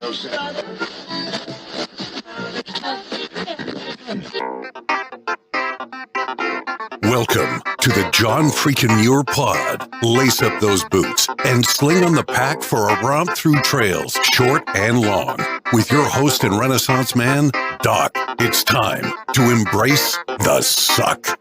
Welcome to the John Freakin' Muir Pod. Lace up those boots and sling on the pack for a romp through trails, short and long. With your host and Renaissance man, Doc. It's time to embrace the suck.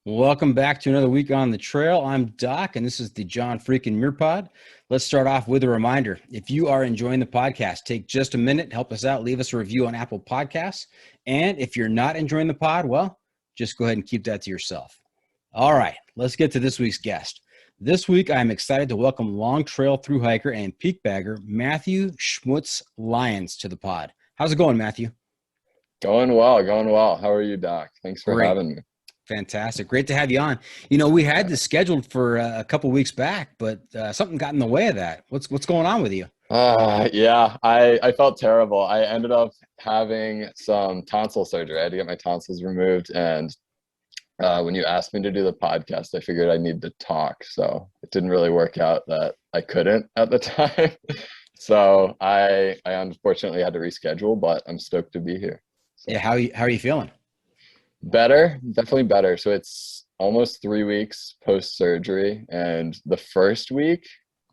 Welcome back to another week on the trail. I'm Doc, and this is the John Freakin' Muir Pod. Let's start off with a reminder. If you are enjoying the podcast, take just a minute, help us out, leave us a review on Apple Podcasts. And if you're not enjoying the pod, well, just go ahead and keep that to yourself. All right, let's get to this week's guest. This week, I'm excited to welcome long trail thru hiker and peak bagger Matthew Schmutz Lyons to the pod. How's it going, Matthew? Going well. How are you, Doc? Thanks for having me. Fantastic. Great to have you on. You know, we had this scheduled for a couple weeks back, but something got in the way of that. What's going on with you? Yeah, I felt terrible. I ended up having some tonsil surgery. I had to get my tonsils removed. And when you asked me to do the podcast, I figured I needed to talk. So it didn't really work out that I couldn't at the time. So I unfortunately had to reschedule, but I'm stoked to be here. So. Yeah, how are you feeling? Better, definitely better. So it's almost 3 weeks post-surgery, and the first week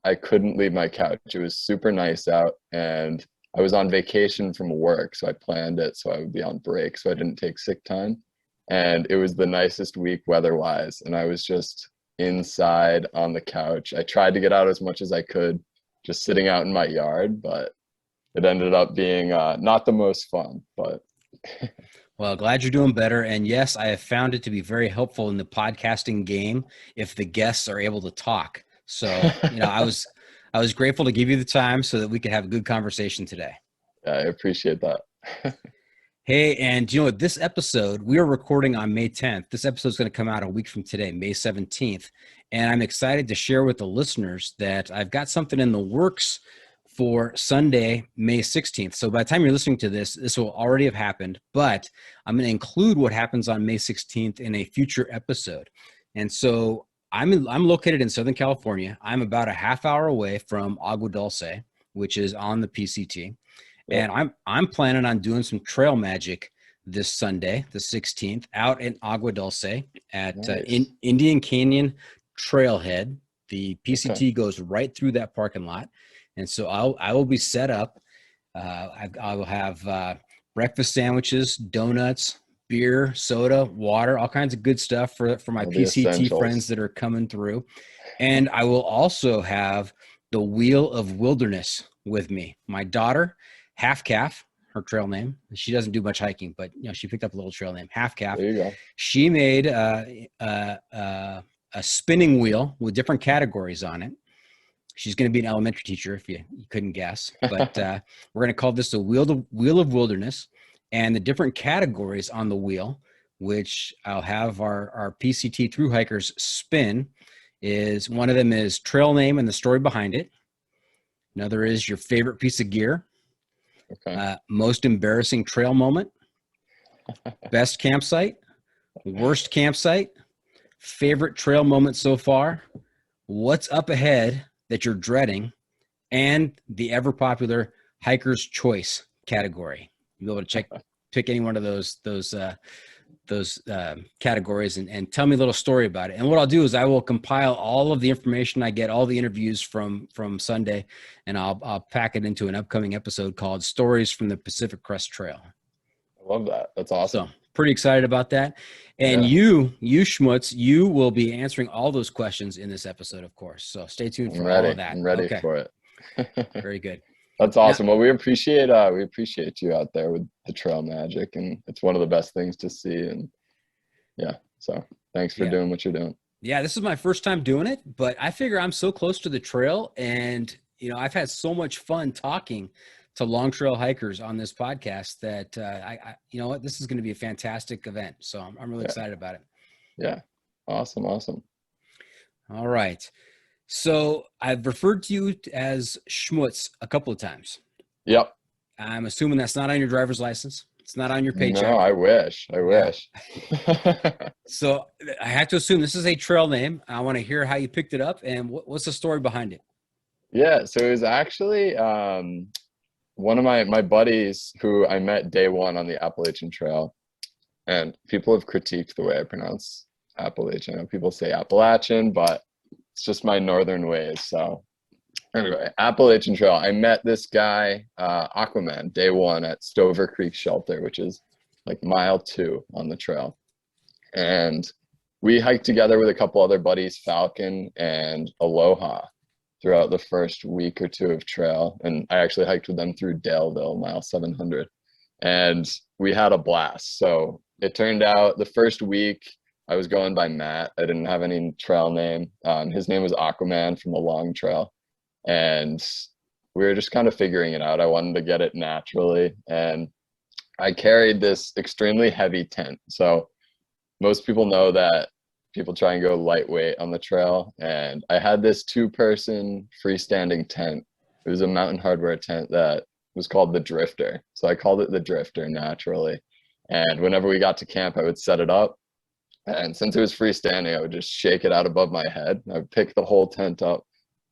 I couldn't leave my couch. It was super nice out, and I was on vacation from work, so I planned it so I would be on break, so I didn't take sick time. And it was the nicest week weather-wise, and I was just inside on the couch. I tried to get out as much as I could, just sitting out in my yard, but it ended up being not the most fun, but... Well, glad you're doing better. And yes, I have found it to be very helpful in the podcasting game if the guests are able to talk. So, you know, I was grateful to give you the time so that we could have a good conversation today. Yeah, I appreciate that. Hey, and you know what? This episode, we are recording on May 10th. This episode is going to come out a week from today, May 17th. And I'm excited to share with the listeners that I've got something in the works for Sunday, May 16th. So by the time you're listening to this, this will already have happened, but I'm going to include what happens on May 16th in a future episode. And so I'm located in Southern California. I'm about a half hour away from Agua Dulce, which is on the PCT. Yeah. And I'm planning on doing some trail magic this Sunday, the 16th, out in Agua Dulce at nice. Indian Canyon Trailhead. The PCT goes right through that parking lot. And so I will be set up. I will have breakfast sandwiches, donuts, beer, soda, water, all kinds of good stuff for my PCT friends that are coming through. And I will also have the Wheel of Wilderness with me. My daughter, Half Calf, her trail name. She doesn't do much hiking, but you know she picked up a little trail name, Half Calf. There you go. She made a spinning wheel with different categories on it. She's going to be an elementary teacher, if you couldn't guess. But we're going to call this the Wheel of Wilderness. And the different categories on the wheel, which I'll have our PCT thru hikers spin, is one of them is trail name and the story behind it. Another is your favorite piece of gear. Okay. Most embarrassing trail moment. Best campsite. Worst campsite. Favorite trail moment so far. What's up ahead that you're dreading, and the ever popular hiker's choice category. You'll be able to pick any one of those categories and tell me a little story about it. And what I'll do is I will compile all of the information I get, all the interviews from Sunday, and I'll pack it into an upcoming episode called Stories from the Pacific Crest Trail. I love that. That's awesome. So pretty excited about that. And you Schmutz, you will be answering all those questions in this episode, of course. So stay tuned for all of that. I'm ready for it. Very good. That's awesome. Well, we appreciate you out there with the trail magic, and it's one of the best things to see. And yeah, so thanks for doing what you're doing. Yeah, this is my first time doing it, but I figure I'm so close to the trail, and you know, I've had so much fun talking to long trail hikers on this podcast that I you know what, this is going to be a fantastic event. So I'm really excited about it. Yeah. Awesome. All right. So I've referred to you as Schmutz a couple of times. Yep. I'm assuming that's not on your driver's license. It's not on your paycheck. No, I wish. So I have to assume this is a trail name. I want to hear how you picked it up and what's the story behind it? Yeah, so it was actually one of my buddies who I met day one on the Appalachian Trail, and people have critiqued the way I pronounce Appalachian. I know people say Appalachian, but it's just my northern ways. So anyway, Appalachian Trail. I met this guy, Aquaman, day one at Stover Creek Shelter, which is like mile 2 on the trail. And we hiked together with a couple other buddies, Falcon and Aloha, throughout the first week or 2 of trail. And I actually hiked with them through Daleville, mile 700. And we had a blast. So it turned out the first week I was going by Matt. I didn't have any trail name. His name was Aquaman from the long trail. And we were just kind of figuring it out. I wanted to get it naturally. And I carried this extremely heavy tent. So most people know that people try and go lightweight on the trail. And I had this 2-person freestanding tent. It was a Mountain Hardware tent that was called the Drifter. So I called it the Drifter naturally. And whenever we got to camp, I would set it up. And since it was freestanding, I would just shake it out above my head. I would pick the whole tent up.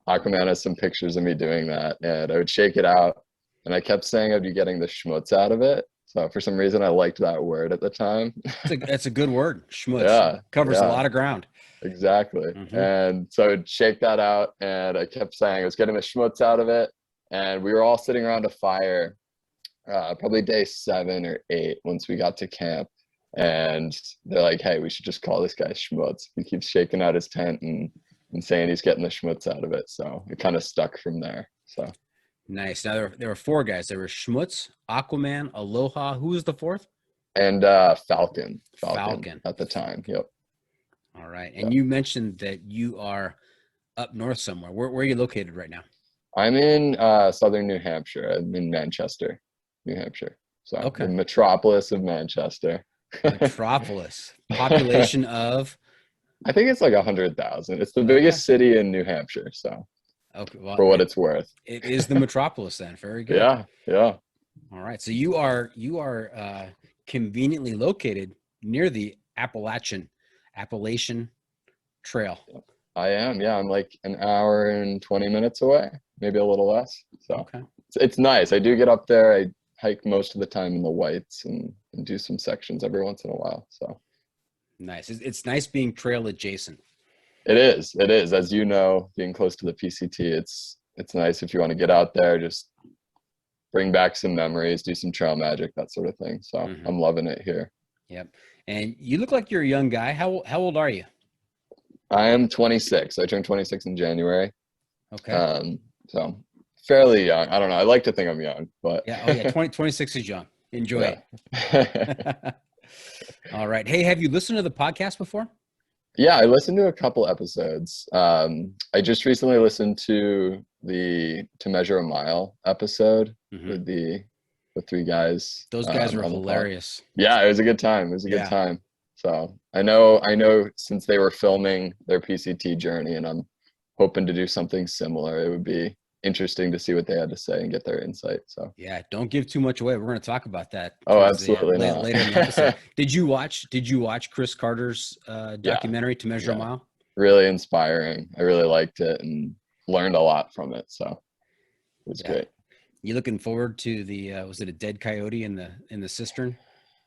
Aquaman has some pictures of me doing that. And I would shake it out. And I kept saying I'd be getting the schmutz out of it. So for some reason, I liked that word at the time. That's a good word, schmutz. Yeah, Covers a lot of ground. Exactly. And so I would shake that out. And I kept saying I was getting the schmutz out of it. And we were all sitting around a fire, probably day 7 or 8 once we got to camp. And they're like, hey, we should just call this guy Schmutz. He keeps shaking out his tent and saying he's getting the schmutz out of it. So it kind of stuck from there. So nice. Now there were 4 guys. There were Schmutz, Aquaman, Aloha. Who was the 4th? And Falcon at the time. Yep. All right. And you mentioned that you are up north somewhere. Where are you located right now? I'm in southern New Hampshire. I'm in Manchester, New Hampshire. So the metropolis of Manchester. Metropolis. Population of? I think it's like 100,000. It's the biggest city in New Hampshire. So well, for what it's worth. It is the metropolis then. Very good. Yeah. All right. So you are conveniently located near the Appalachian Trail. I am. Yeah. I'm like an hour and 20 minutes away, maybe a little less. So it's nice. I do get up there. I hike most of the time in the whites and do some sections every once in a while. So nice. It's nice being trail adjacent. It is. As you know, being close to the PCT, it's nice if you want to get out there, just bring back some memories, do some trail magic, that sort of thing. So I'm loving it here. Yep. And you look like you're a young guy. How old are you? I am 26. I turned 26 in January. Okay. So fairly young. I don't know. I like to think I'm young, but 26 is young. Enjoy it. All right. Hey, have you listened to the podcast before? Yeah, I listened to a couple episodes. I just recently listened to the To Measure a Mile episode with the 3 guys. Those guys were hilarious. Yeah, it was a good time. It was a good time. So I know since they were filming their PCT journey, and I'm hoping to do something similar, it would be interesting to see what they had to say and get their insight. So yeah, don't give too much away. We're going to talk about that. Oh, absolutely not. Later in the episode. Did you watch Chris Carter's documentary To Measure a Mile? Really inspiring. I really liked it and learned a lot from it. So it was great. You looking forward to the was it a dead coyote in the cistern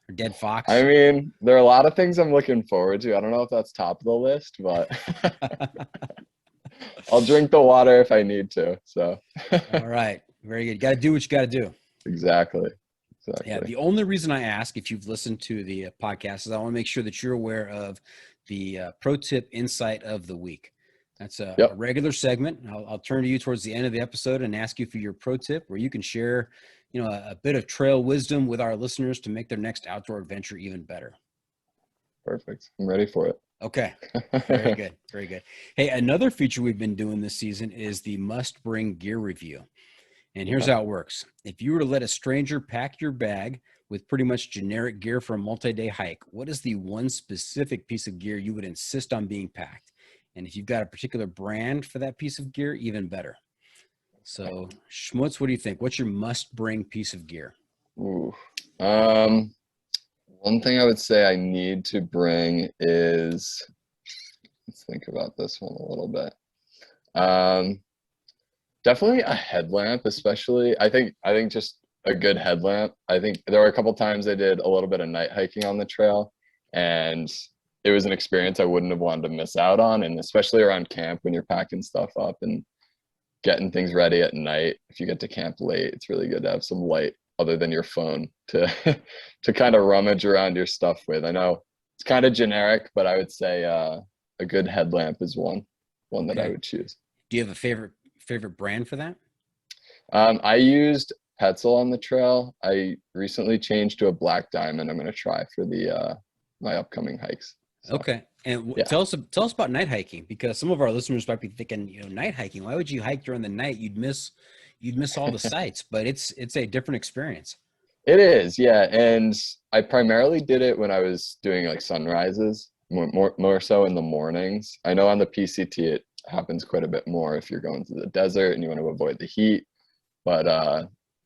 or dead fox? I mean, there are a lot of things I'm looking forward to. I don't know if that's top of the list, but I'll drink the water if I need to. So all right. Very good. You got to do what you got to do. Exactly. Yeah. The only reason I ask if you've listened to the podcast is I want to make sure that you're aware of the pro tip insight of the week. That's a regular segment. I'll turn to you towards the end of the episode and ask you for your pro tip where you can share, a bit of trail wisdom with our listeners to make their next outdoor adventure even better. Perfect. I'm ready for it. Okay. Very good. Very good. Hey, another feature we've been doing this season is the must bring gear review. And here's how it works. If you were to let a stranger pack your bag with pretty much generic gear for a multi-day hike, what is the one specific piece of gear you would insist on being packed? And if you've got a particular brand for that piece of gear, even better. So Schmutz, what do you think? What's your must bring piece of gear? Ooh, Um, One thing I would say I need to bring is, let's think about this one a little bit. Um, Definitely a headlamp, especially. I think just a good headlamp. I think there were a couple times I did a little bit of night hiking on the trail, and it was an experience I wouldn't have wanted to miss out on. And especially around camp when you're packing stuff up and getting things ready at night. If you get to camp late, it's really good to have some light other than your phone to to kind of rummage around your stuff with. I know it's kind of generic, but I would say a good headlamp is one that I Okay. would choose. Do you have a favorite brand for that? I used Petzl on the trail. I recently changed to a black diamond. I'm going to try for the my upcoming hikes. So Okay. And yeah. tell us about night hiking, because some of our listeners might be thinking, night hiking, why would you hike during the night? You'd miss all the sights, but it's a different experience. It is, yeah. And I primarily did it when I was doing like sunrises, more so in the mornings. I know on the PCT it happens quite a bit more if you're going to the desert and you want to avoid the heat. But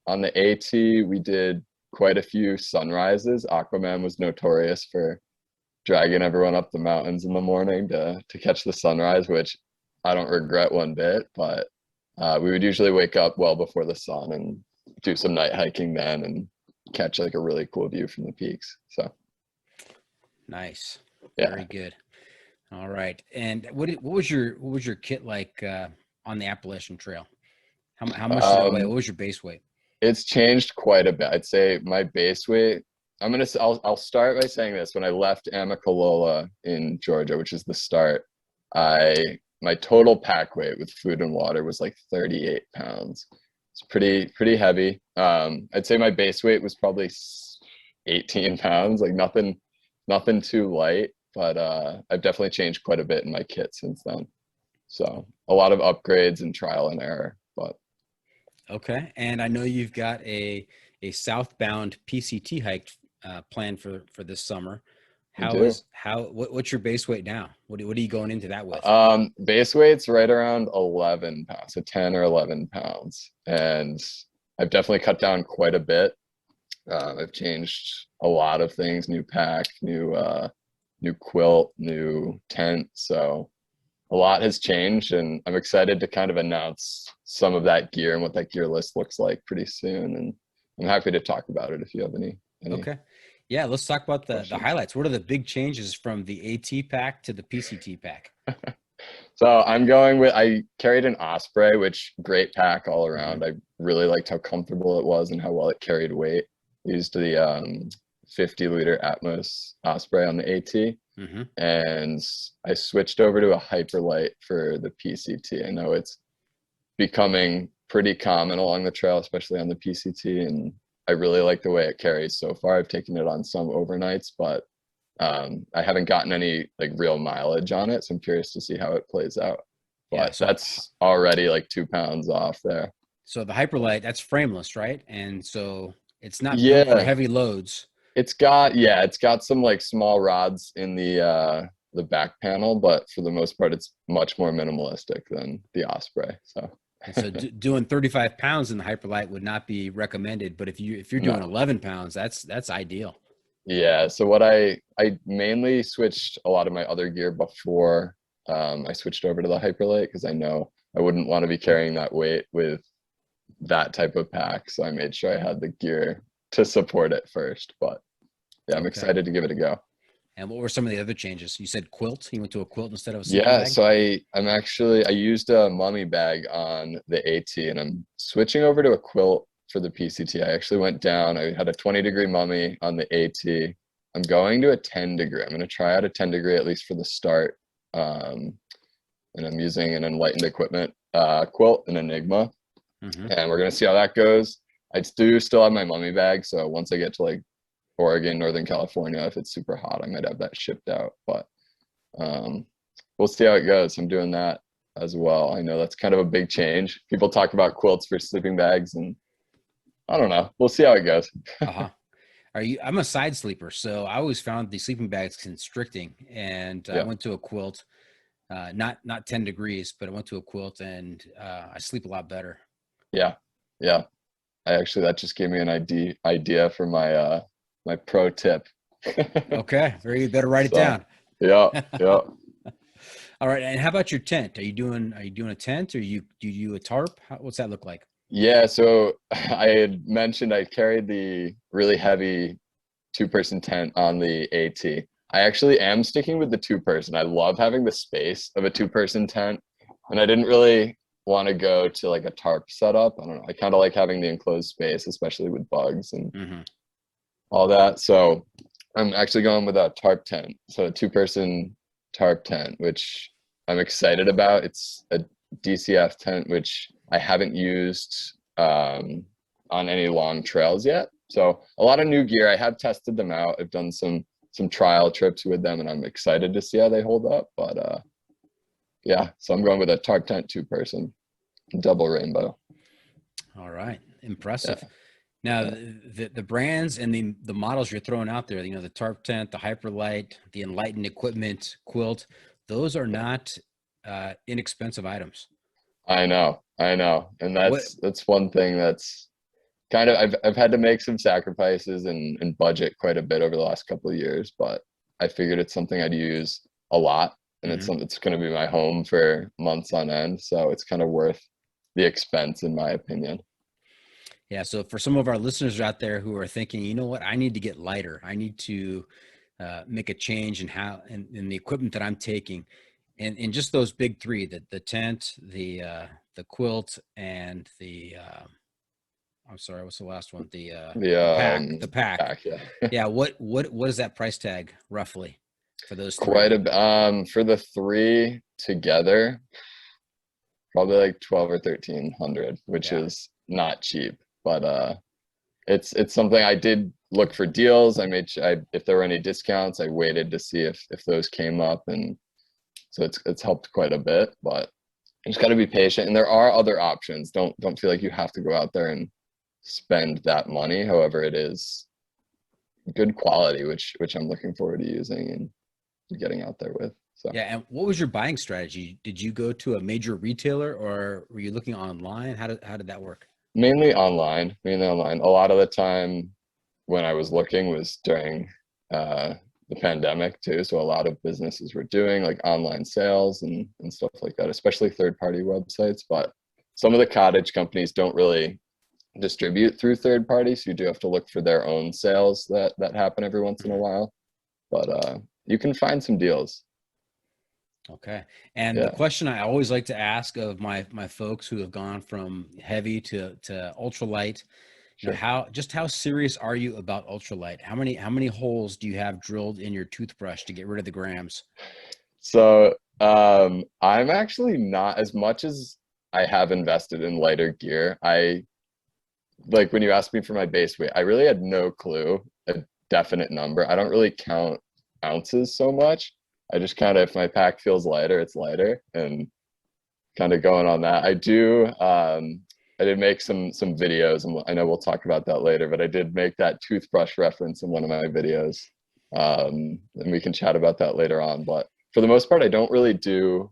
on the AT, we did quite a few sunrises. Aquaman was notorious for dragging everyone up the mountains in the morning to catch the sunrise, which I don't regret one bit. But we would usually wake up well before the sun and do some night hiking then and catch like a really cool view from the peaks. So Nice. yeah. Very good. All right. And what was your kit like on the Appalachian Trail? How much did it weigh? What was your base weight? It's changed quite a bit. I'd say my base weight, I'll start by saying this. When I left Amicalola in Georgia, which is the start, my total pack weight with food and water was like 38 pounds. It's pretty heavy. I'd say my base weight was probably 18 pounds, like nothing too light, but I've definitely changed quite a bit in my kit since then. So a lot of upgrades and trial and error, but Okay. And I know you've got a southbound PCT hike planned for this summer. I do. What's your base weight now? What are you going into that with? Base weight's right around 11 pounds, so 10 or 11 pounds. And I've definitely cut down quite a bit. I've changed a lot of things, new pack, new quilt, new tent. So a lot has changed, and I'm excited to kind of announce some of that gear and what that gear list looks like pretty soon. And I'm happy to talk about it if you have any. Okay. Yeah, let's talk about the questions. highlights. What are the big changes from the AT pack to the PCT pack? So I carried an Osprey, which great pack all around. I really liked how comfortable it was and how well it carried weight. Used the 50-liter Atmos Osprey on the AT. Mm-hmm. And I switched over to a Hyperlight for the PCT. I know it's becoming pretty common along the trail, especially on the PCT, and I really like the way it carries so far. I've taken it on some overnights, but I haven't gotten any like real mileage on it, so I'm curious to see how it plays out. But Yeah, so that's already like 2 pounds off there. So the Hyperlight, that's frameless, right? And so it's not built for heavy loads. It's got some like small rods in the back panel, but for the most part, it's much more minimalistic than the Osprey. So, And so doing 35 pounds in the Hyperlight would not be recommended, but if you're doing 11 pounds, that's ideal. Yeah. So what I mainly switched a lot of my other gear before I switched over to the Hyperlight, because I know I wouldn't want to be carrying that weight with that type of pack. So I made sure I had the gear to support it first. But yeah, I'm excited to give it a go. And what were some of the other changes? You said quilt. You went to a quilt instead of a sleeping Yeah, bag? so I used a mummy bag on the AT, and I'm switching over to a quilt for the PCT. I actually went down. I had a 20-degree mummy on the AT. I'm going to a 10-degree. I'm going to try out a 10-degree at least for the start. And I'm using an Enlightened Equipment quilt, an Enigma. Mm-hmm. And we're going to see how that goes. I do still have my mummy bag, so once I get to like Oregon, Northern California, if it's super hot, I might have that shipped out. But we'll see how it goes. I'm doing that as well. I know that's kind of a big change. People talk about quilts for sleeping bags, and I don't know. We'll see how it goes. Uh-huh. I'm a side sleeper, so I always found the sleeping bags constricting, and I went to a quilt, not 10 degrees, but I went to a quilt, and I sleep a lot better. Yeah. that just gave me an idea for my my pro tip. Okay, very good. Better write it So down. yeah, yeah. All right, and how about your tent? Are you doing a tent, or do you do a tarp? What's that look like? Yeah, so I had mentioned I carried the really heavy two-person tent on the AT. I actually am sticking with the two-person. I love having the space of a two-person tent, and I didn't really want to go to like a tarp setup. I don't know. I kind of like having the enclosed space, especially with bugs and all that. So I'm actually going with a tarp tent. So a two-person tarp tent, which I'm excited about. It's a DCF tent, which I haven't used on any long trails yet. So a lot of new gear. I have tested them out. I've done some trial trips with them, and I'm excited to see how they hold up. But yeah, so I'm going with a tarp tent two-person, double rainbow. All right, impressive. Yeah. Now, the brands and the models you're throwing out there, the tarp tent, the Hyperlight, the Enlightened Equipment quilt, those are not inexpensive items. I know, and that's one thing that's kind of I've had to make some sacrifices and budget quite a bit over the last couple of years, but I figured it's something I'd use a lot, and it's something that's going to be my home for months on end, so it's kind of worth the expense in my opinion. Yeah. So for some of our listeners out there who are thinking, you know what, I need to get lighter. I need to make a change in in the equipment that I'm taking, and just those big three: the tent, the quilt, and the I'm sorry, what's the last one? The pack. The pack. Pack, yeah. Yeah. What is that price tag roughly for those three? Quite a bit. For the three together, probably like 12 or 1300, which is not cheap. But it's something I did look for deals. If there were any discounts, I waited to see if those came up, and so it's helped quite a bit. But you just got to be patient, and there are other options. Don't feel like you have to go out there and spend that money. However, it is good quality, which I'm looking forward to using and getting out there with. So yeah. And what was your buying strategy? Did you go to a major retailer, or were you looking online? How did that work? mainly online. A lot of the time when I was looking was during the pandemic too. So a lot of businesses were doing like online sales and stuff like that, especially third-party websites. But some of the cottage companies don't really distribute through third parties. So you do have to look for their own sales that happen every once in a while. But you can find some deals. Okay. And the question I always like to ask of my folks who have gone from heavy to ultralight, Sure. how serious are you about ultralight? How many holes do you have drilled in your toothbrush to get rid of the grams? So I'm actually not, as much as I have invested in lighter gear. Like when you asked me for my base weight, I really had no clue, a definite number. I don't really count ounces so much. I just kind of, if my pack feels lighter, it's lighter, and kind of going on that. I did make some videos, and I know we'll talk about that later, but I did make that toothbrush reference in one of my videos. And we can chat about that later on. But for the most part, I don't really do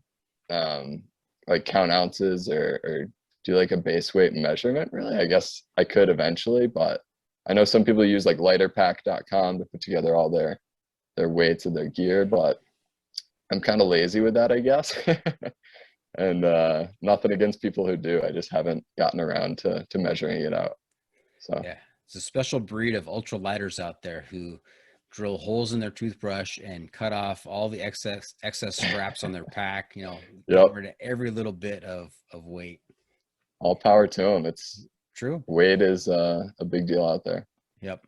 like count ounces or do like a base weight measurement, really. I guess I could eventually, but I know some people use like lighterpack.com to put together all their weights of their gear, but I'm kind of lazy with that, I guess. And nothing against people who do. I just haven't gotten around to measuring it out. So yeah, it's a special breed of ultralighters out there who drill holes in their toothbrush and cut off all the excess straps on their pack. Get rid of every little bit of weight. All power to them. It's true. Weight is a big deal out there. Yep.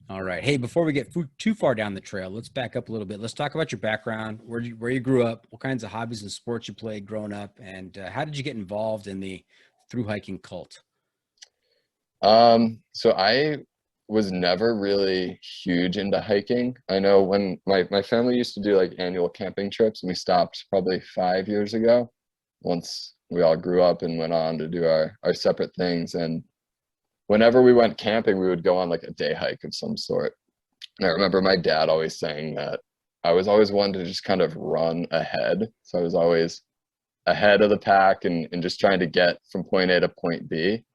All right. Hey, before we get too far down the trail, let's back up a little bit. Let's talk about your background, where you grew up, what kinds of hobbies and sports you played growing up, and how did you get involved in the thru hiking cult? So I was never really huge into hiking. I know when my family used to do like annual camping trips, and we stopped probably 5 years ago, once we all grew up and went on to do our separate things. And whenever we went camping, we would go on like a day hike of some sort. And I remember my dad always saying that I was always one to just kind of run ahead. So I was always ahead of the pack and just trying to get from point A to point B.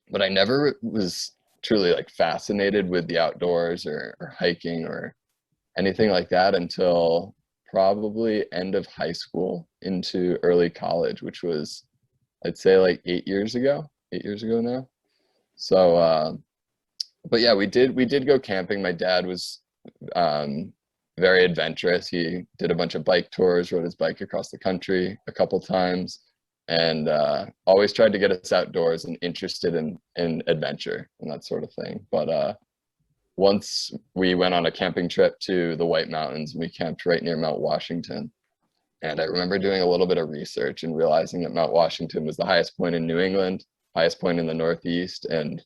but I never was truly like fascinated with the outdoors or hiking or anything like that until probably end of high school into early college, which was, I'd say, like 8 years ago, 8 years ago now. So, but yeah, we did go camping. My dad was um, very adventurous. He did a bunch of bike tours, rode his bike across the country a couple times, and always tried to get us outdoors and interested in adventure and that sort of thing. But once we went on a camping trip to the White Mountains, and we camped right near Mount Washington. And I remember doing a little bit of research and realizing that Mount Washington was the highest point in New England, highest point in the Northeast. And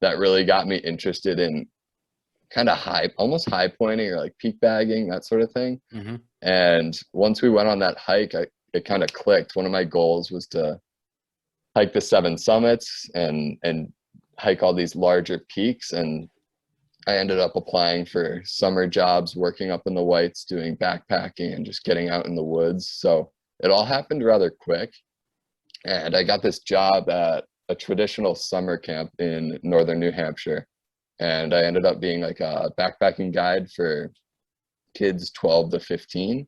that really got me interested in kind of almost high pointing or like peak bagging, that sort of thing. Mm-hmm. And once we went on that hike, it kind of clicked. One of my goals was to hike the 7 summits and hike all these larger peaks. And I ended up applying for summer jobs, working up in the Whites, doing backpacking and just getting out in the woods. So it all happened rather quick. And I got this job at a traditional summer camp in northern New Hampshire. And I ended up being like a backpacking guide for kids 12 to 15,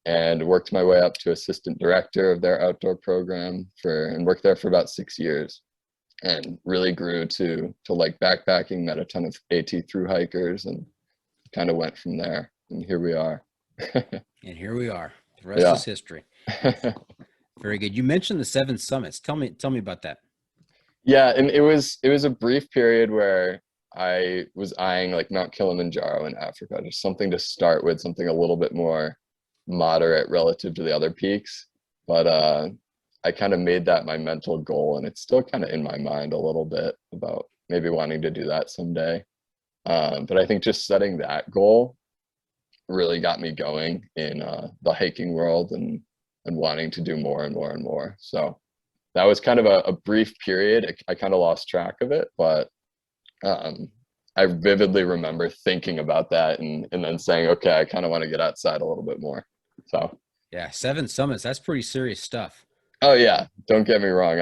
and worked my way up to assistant director of their outdoor program and worked there for about 6 years. And really grew to like backpacking, met a ton of AT through hikers, and kind of went from there. And here we are. And here we are. The rest is history. Very good. You mentioned the 7 summits. Tell me about that. Yeah, and it was a brief period where I was eyeing like Mount Kilimanjaro in Africa, just something to start with, something a little bit more moderate relative to the other peaks. But I kind of made that my mental goal, and it's still kind of in my mind a little bit about maybe wanting to do that someday. But I think just setting that goal really got me going in the hiking world and wanting to do more and more and more. So that was kind of a brief period. I kind of lost track of it, but I vividly remember thinking about that and then saying, okay, I kind of want to get outside a little bit more. So yeah, 7 summits. That's pretty serious stuff. Oh yeah, don't get me wrong.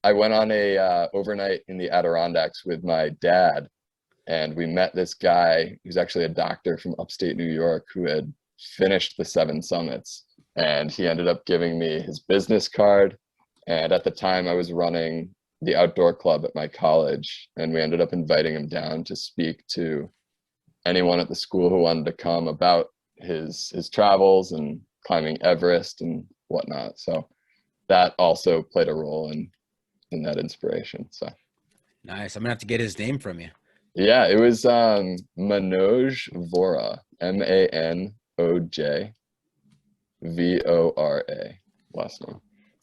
I went on a overnight in the Adirondacks with my dad, and we met this guy who's actually a doctor from upstate New York who had finished the 7 summits, and he ended up giving me his business card. And at the time I was running the outdoor club at my college, and we ended up inviting him down to speak to anyone at the school who wanted to come about his travels and climbing Everest and whatnot. So that also played a role in that inspiration. So nice. I'm gonna have to get his name from you. yeah, it was Manoj Vora, Manoj Vora, last name.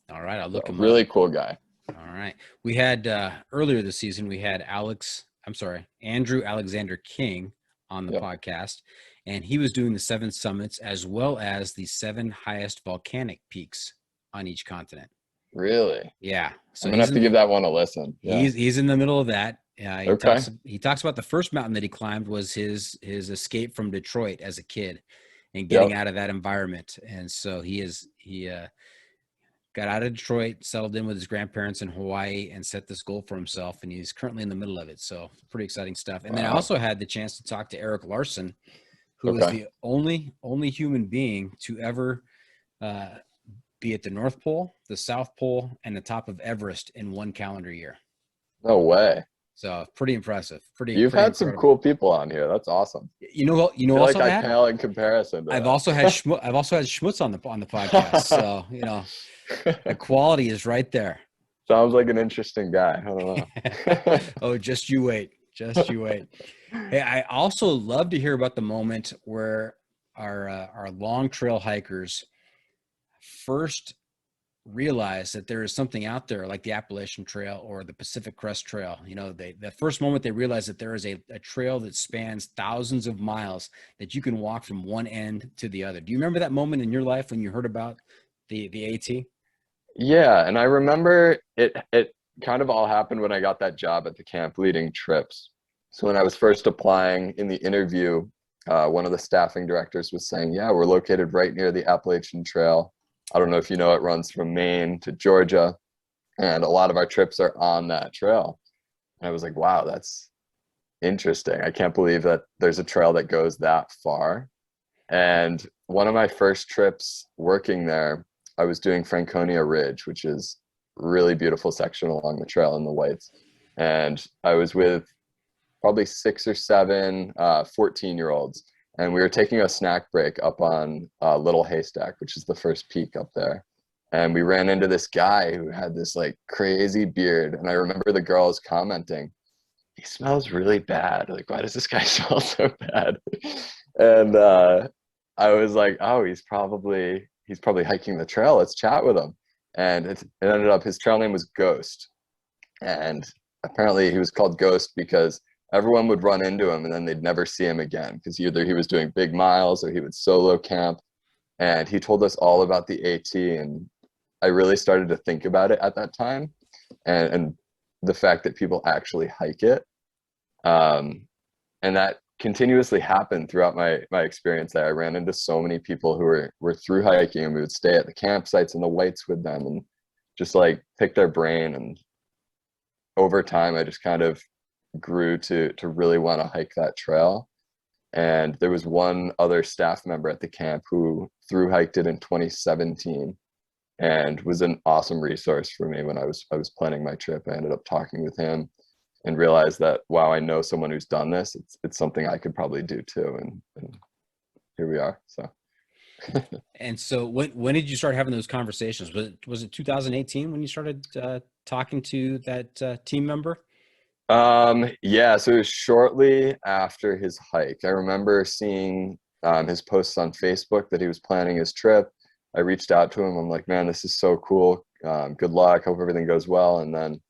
All right, I'll look him up. Really cool guy. All right. We had earlier this season, we had Andrew Alexander King on the podcast, and he was doing the 7 summits as well as the 7 highest volcanic peaks on each continent. Really? Yeah. So I'm gonna have to give that one a listen. Yeah. He's in the middle of that. Okay. He talks about the first mountain that he climbed was his escape from Detroit as a kid and getting out of that environment. And so he got out of Detroit, settled in with his grandparents in Hawaii, and set this goal for himself. And he's currently in the middle of it. So pretty exciting stuff. And then I also had the chance to talk to Eric Larson, who is the only human being to ever be at the North Pole, the South Pole, and the top of Everest in one calendar year. No way. So pretty impressive. You've had some cool people on here. That's awesome. You know what? Also like I pale in comparison. I've also had Schmutz on the podcast. So the quality is right there. Sounds like an interesting guy. I don't know. Oh, just you wait. Just you wait. Hey, I also love to hear about the moment where our long trail hikers first realize that there is something out there like the Appalachian Trail or the Pacific Crest Trail. The first moment they realize that there is a trail that spans thousands of miles that you can walk from one end to the other. Do you remember that moment in your life when you heard about the AT? Yeah, and I remember it kind of all happened when I got that job at the camp leading trips. So when I was first applying, in the interview, one of the staffing directors was saying, yeah, we're located right near the Appalachian Trail. I don't know if you know, it runs from Maine to Georgia. and a lot of our trips are on that trail. And I was like, wow, that's interesting. I can't believe that there's a trail that goes that far. And one of my first trips working there, I was doing Franconia Ridge, which is a really beautiful section along the trail in the Whites. And I was with probably 6 or 7 14-year-olds. And we were taking a snack break up on Little Haystack, which is the first peak up there. And we ran into this guy who had this like crazy beard. And I remember the girls commenting, he smells really bad. Like, why does this guy smell so bad? And I was like, oh, he's probably hiking the trail. Let's chat with him. And it ended up, his trail name was Ghost. And apparently he was called Ghost because everyone would run into him and then they'd never see him again, because either he was doing big miles or he would solo camp. And he told us all about the AT, and I really started to think about it at that time, and the fact that people actually hike it. And that continuously happened throughout my experience there. I ran into so many people who were through hiking, and we would stay at the campsites in the Whites with them and just like pick their brain. And over time, I just kind of grew to really want to hike that trail. And there was one other staff member at the camp who through hiked it in 2017 and was an awesome resource for me when I was planning my trip. I ended up talking with him and realized that, wow, I know someone who's done this. It's something I could probably do too. And here we are. So. And so when did you start having those conversations? Was it 2018 when you started talking to that team member? Yeah, so it was shortly after his hike. I remember seeing his posts on Facebook that he was planning his trip. I reached out to him. I'm like, man, this is so cool. Good luck. Hope everything goes well. And then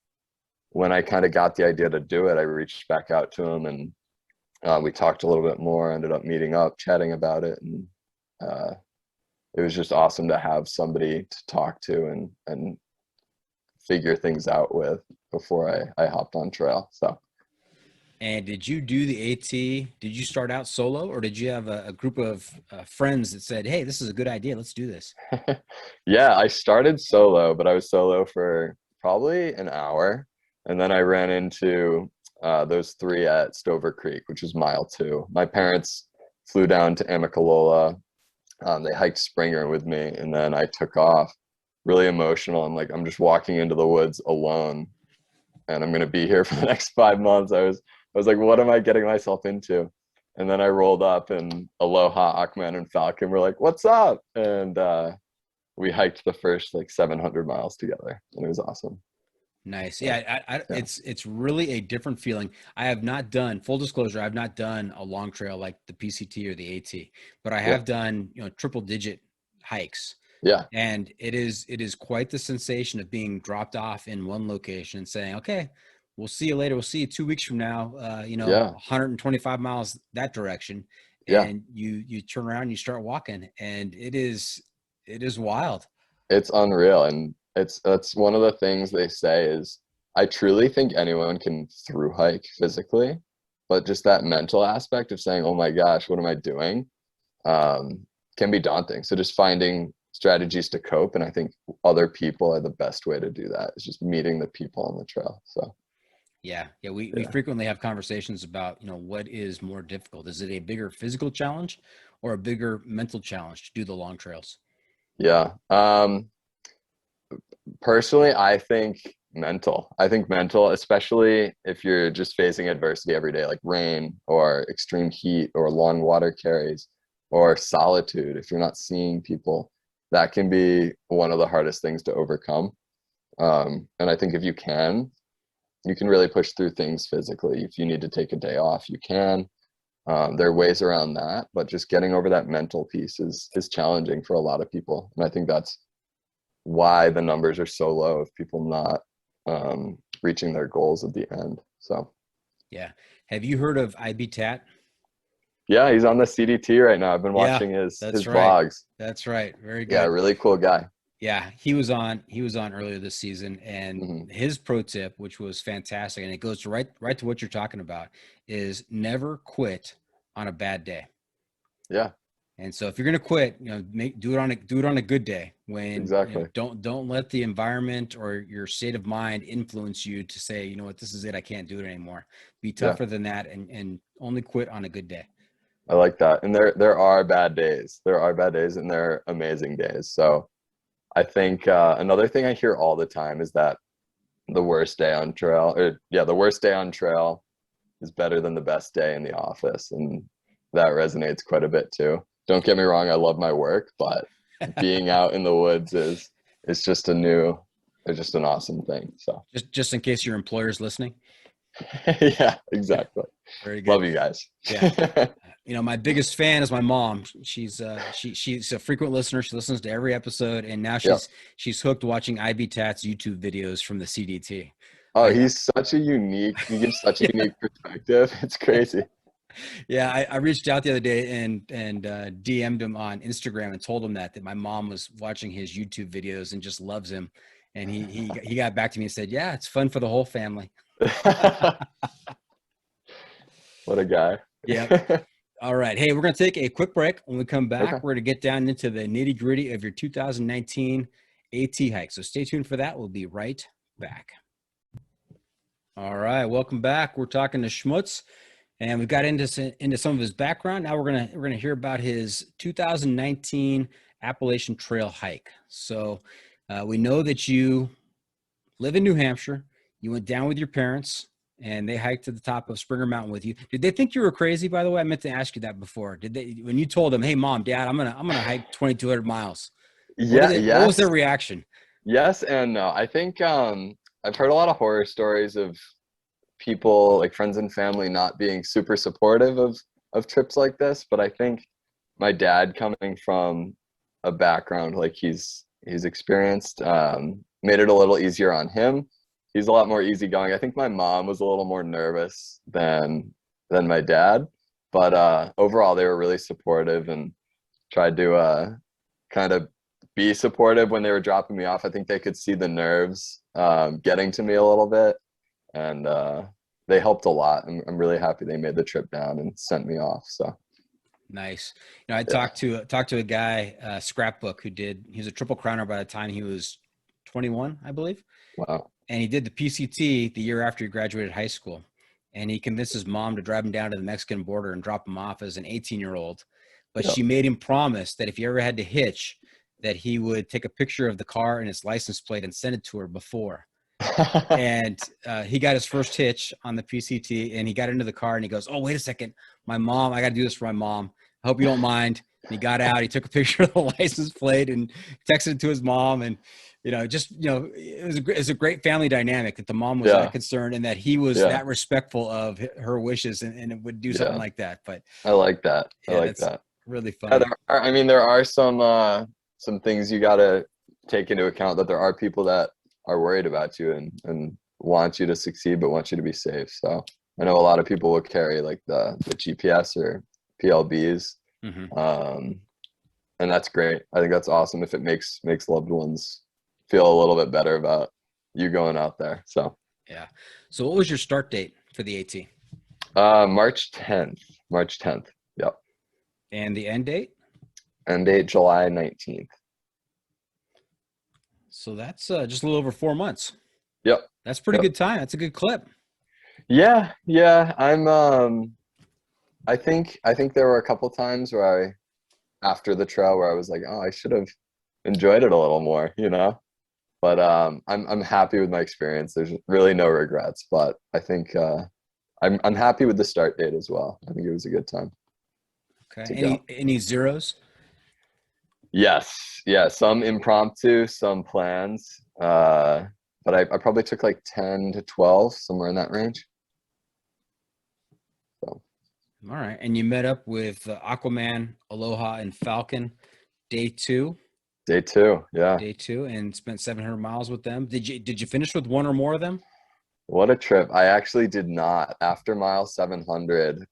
when I kind of got the idea to do it, I reached back out to him, and we talked a little bit more, ended up meeting up, chatting about it. And it was just awesome to have somebody to talk to and figure things out with before I hopped on trail. So. And did you do the AT? Did you start out solo, or did you have a group of friends that said, hey, this is a good idea, let's do this? Yeah, I started solo, but I was solo for probably an hour. And then I ran into those 3 at Stover Creek, which was mile 2. My parents flew down to Amicalola. They hiked Springer with me, and then I took off. Really emotional. I'm like, I'm just walking into the woods alone, and I'm going to be here for the next 5 months. I was like, what am I getting myself into? And then I rolled up, and Aloha, Aquaman, and Falcon were like, what's up? And we hiked the first like 700 miles together, and it was awesome. Nice. Yeah, it's really a different feeling. I have not done, full disclosure, I've not done a long trail like the PCT or the AT, but I have done, triple digit hikes. Yeah. And it is quite the sensation of being dropped off in one location and saying, okay, we'll see you later. We'll see you 2 weeks from now, 125 miles that direction. And you turn around and you start walking, and it is wild. It's unreal. And that's one of the things they say is, I truly think anyone can through hike physically, but just that mental aspect of saying, oh my gosh, what am I doing? Can be daunting. So just finding strategies to cope. And I think other people are the best way to do that, is just meeting the people on the trail. So. Yeah. We frequently have conversations about, what is more difficult? Is it a bigger physical challenge or a bigger mental challenge to do the long trails? Yeah. Personally, I think mental, especially if you're just facing adversity every day, like rain or extreme heat or long water carries or solitude. If you're not seeing people, that can be one of the hardest things to overcome. And I think if you can really push through things physically. If you need to take a day off, you can. There are ways around that, but just getting over that mental piece is challenging for a lot of people. And I think that's why the numbers are so low of people not reaching their goals at the end. So. Yeah. Have you heard of IB Tat? Yeah, he's on the CDT right now. I've been watching his vlogs. That's right. Very good. Yeah, really cool guy. Yeah, he was on earlier this season, and his pro tip, which was fantastic, and it goes right to what you're talking about, is never quit on a bad day. Yeah. And so if you're going to quit, do it on a good day when Exactly. don't let the environment or your state of mind influence you to say, you know what, this is it. I can't do it anymore. Be tougher than that and only quit on a good day. I like that. And there are bad days. There are bad days and there are amazing days. So I think another thing I hear all the time is that the worst day on trail is better than the best day in the office. And that resonates quite a bit too. Don't get me wrong, I love my work, but being out in the woods is just an awesome thing. So just in case your employer's listening. yeah, exactly. Very good. Love you guys. Yeah. My biggest fan is my mom. She's a frequent listener. She listens to every episode, and now she's hooked watching IB Tat's YouTube videos from the CDT. Oh, he gives such a unique perspective. It's crazy. Yeah, I reached out the other day and DM'd him on Instagram and told him that my mom was watching his YouTube videos and just loves him. And he got back to me and said, yeah, it's fun for the whole family. What a guy. Yeah. All right. Hey, we're going to take a quick break. When we come back, we're going to get down into the nitty gritty of your 2019 AT hike. So stay tuned for that. We'll be right back. All right. Welcome back. We're talking to Schmutz. And we got into some of his background. Now we're gonna hear about his 2019 Appalachian Trail hike. So we know that you live in New Hampshire. You went down with your parents, and they hiked to the top of Springer Mountain with you. Did they think you were crazy? By the way, I meant to ask you that before. Did they, when you told them, "Hey, Mom, Dad, I'm gonna hike 2,200 miles"? What was their reaction? Yes and no. I think I've heard a lot of horror stories of people, like friends and family, not being super supportive of trips like this, but I think my dad, coming from a background like he's experienced, made it a little easier on him. He's a lot more easygoing. I think my mom was a little more nervous than my dad, but overall they were really supportive and tried to kind of be supportive when they were dropping me off. I think they could see the nerves getting to me a little bit, and they helped a lot. I'm really happy they made the trip down and sent me off. So nice. I talked to a guy, Scrapbook, he was a Triple Crowner by the time he was 21, I believe. Wow. And he did the PCT the year after he graduated high school. And he convinced his mom to drive him down to the Mexican border and drop him off as an 18-year-old. But she made him promise that if he ever had to hitch, that he would take a picture of the car and its license plate and send it to her before. And he got his first hitch on the PCT, and he got into the car and he goes, "Oh, wait a second, my mom, I got to do this for my mom. I hope you don't mind." And he got out, he took a picture of the license plate and texted it to his mom. And, it was a great family dynamic that the mom was that concerned and that he was that respectful of her wishes and would do something like that. But I like that. I like that. Really fun. There are some things you got to take into account, that there are people that are worried about you and want you to succeed, but want you to be safe. So I know a lot of people will carry like the GPS or PLBs. And that's great. I think that's awesome if it makes loved ones feel a little bit better about you going out there. So yeah. So what was your start date for the AT? March 10th. Yep. And the end date? End date July 19th. So that's just a little over 4 months. Yep. That's pretty good time. That's a good clip. Yeah. I'm I think there were a couple times where after the trail where I was like, oh, I should have enjoyed it a little more, But I'm happy with my experience. There's really no regrets, but I think I'm happy with the start date as well. I think it was a good time. Okay. Any zeros? Yes. Yeah. Some impromptu, some plans. But I probably took like 10 to 12, somewhere in that range. So. All right. And you met up with Aquaman, Aloha, and Falcon day 2. Day 2. Yeah. Day 2, and spent 700 miles with them. Did you finish with one or more of them? What a trip. I actually did not. After mile 700,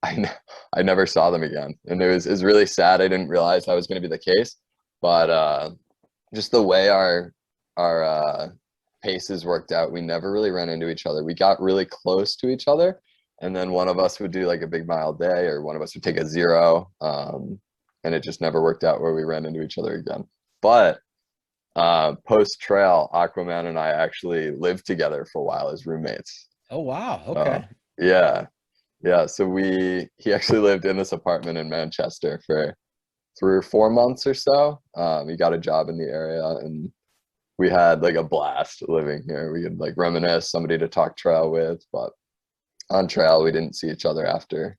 I never saw them again. And it was really sad. I didn't realize that was going to be the case. But just the way our paces worked out, we never really ran into each other. We got really close to each other, and then one of us would do like a big mile day, or one of us would take a 0. And it just never worked out where we ran into each other again. But post trail, Aquaman and I actually lived together for a while as roommates. Oh, wow. Okay. Yeah. So he actually lived in this apartment in Manchester for 3 or 4 months or so. He got a job in the area, and we had like a blast living here. We could like reminisce, somebody to talk trail with, but on trail, we didn't see each other after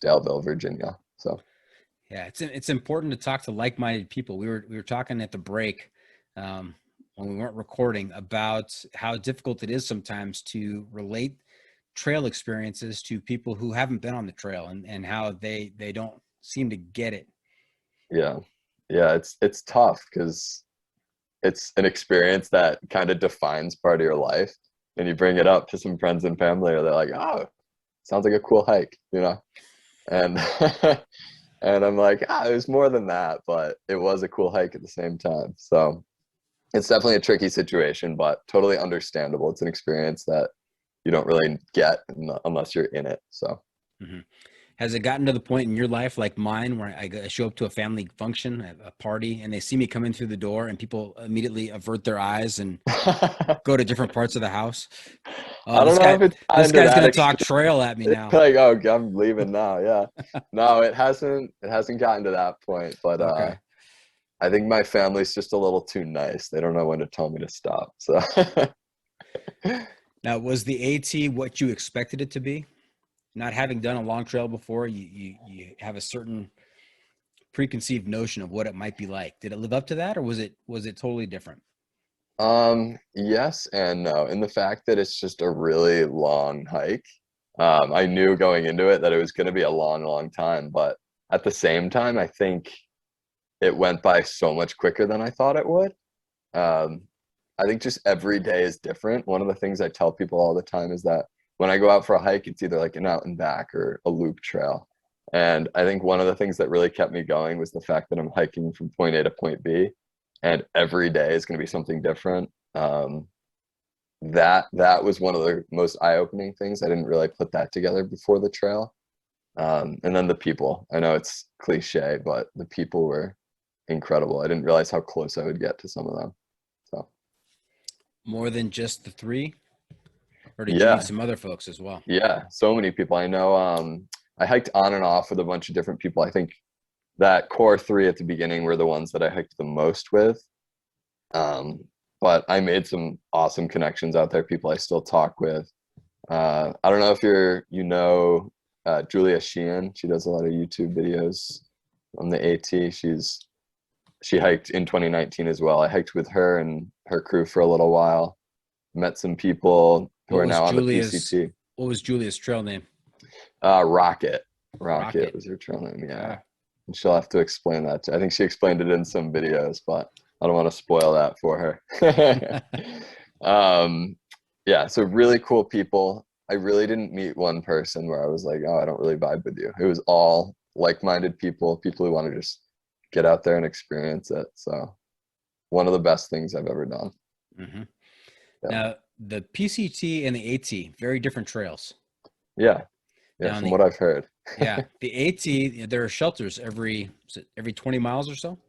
Daleville, Virginia. So yeah, it's important to talk to like-minded people. We were talking at the break when we weren't recording about how difficult it is sometimes to relate trail experiences to people who haven't been on the trail, and how they don't seem to get it. yeah, it's tough because it's an experience that kind of defines part of your life, and you bring it up to some friends and family, or they're like, oh, sounds like a cool hike, and and I'm like, it was more than that, but it was a cool hike at the same time. So it's definitely a tricky situation, but totally understandable. It's an experience that you don't really get unless you're in it. So Mm-hmm. Has it gotten to the point in your life like mine where I show up to a family function, a party, and they see me come in through the door and people immediately avert their eyes and go to different parts of the house? I don't know if it's This into guy's that going to talk trail at me now. like, oh, I'm leaving now. Yeah. No, it hasn't gotten to that point, but Okay. I think my family's just a little too nice. They don't know when to tell me to stop. So Now, was the AT what you expected it to be? Not having done a long trail before, you have a certain preconceived notion of what it might be like. Did it live up to that, or was it totally different? yes and no. In the fact that it's just a really long hike. I knew going into it that it was going to be a long, long time, but at the same time, I think it went by so much quicker than I thought it would. Um, I think just every day is different. One of the things I tell people all the time is that when I go out for a hike, it's either like an out and back or a loop trail. And I think one of the things that really kept me going was the fact that I'm hiking from point A to point B, and every day is going to be something different. That was one of the most eye-opening things. I didn't really put that together before the trail. And then the people. I know it's cliche, but the people were incredible. I didn't realize how close I would get to some of them. So More than just the three, or did you yeah, meet some other folks as well? yeah, so many people. I know. I hiked on and off with a bunch of different people. I think that core 3 at the beginning were the ones that I hiked the most with. But I made some awesome connections out there. People I still talk with. I don't know if Julia Sheehan. She does a lot of YouTube videos on the AT. She hiked in 2019 as well. I hiked with her and her crew for a little while. Met some people who are now on the PCT. What was Julia's trail name? Rocket Rocket was her trail name. Yeah. Ah. And she'll have to explain that. I think she explained it in some videos, but I don't want to spoil that for her. Yeah, so really cool people. I really didn't meet one person where I was like, oh, I don't really vibe with you. It was all like-minded people who want to just get out there and experience it. So one of the best things I've ever done. Mm-hmm. Yeah. Now, the PCT and the AT, very different trails. Yeah, from what I've heard. Yeah, the AT, there are shelters every 20 miles or so?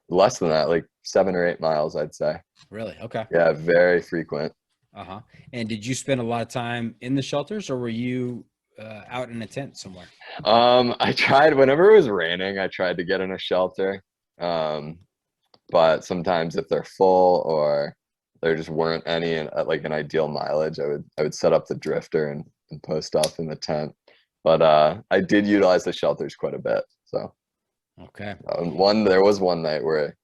Less than that, like 7 or 8 miles, I'd say. Really? Okay. Yeah, very frequent. Uh-huh. And did you spend a lot of time in the shelters, or were you out in a tent somewhere? I tried, whenever it was raining, I tried to get in a shelter. But sometimes if they're full or there just weren't any at like an ideal mileage, I would set up the drifter and post up in the tent. But I did utilize the shelters quite a bit. So okay. There was one night where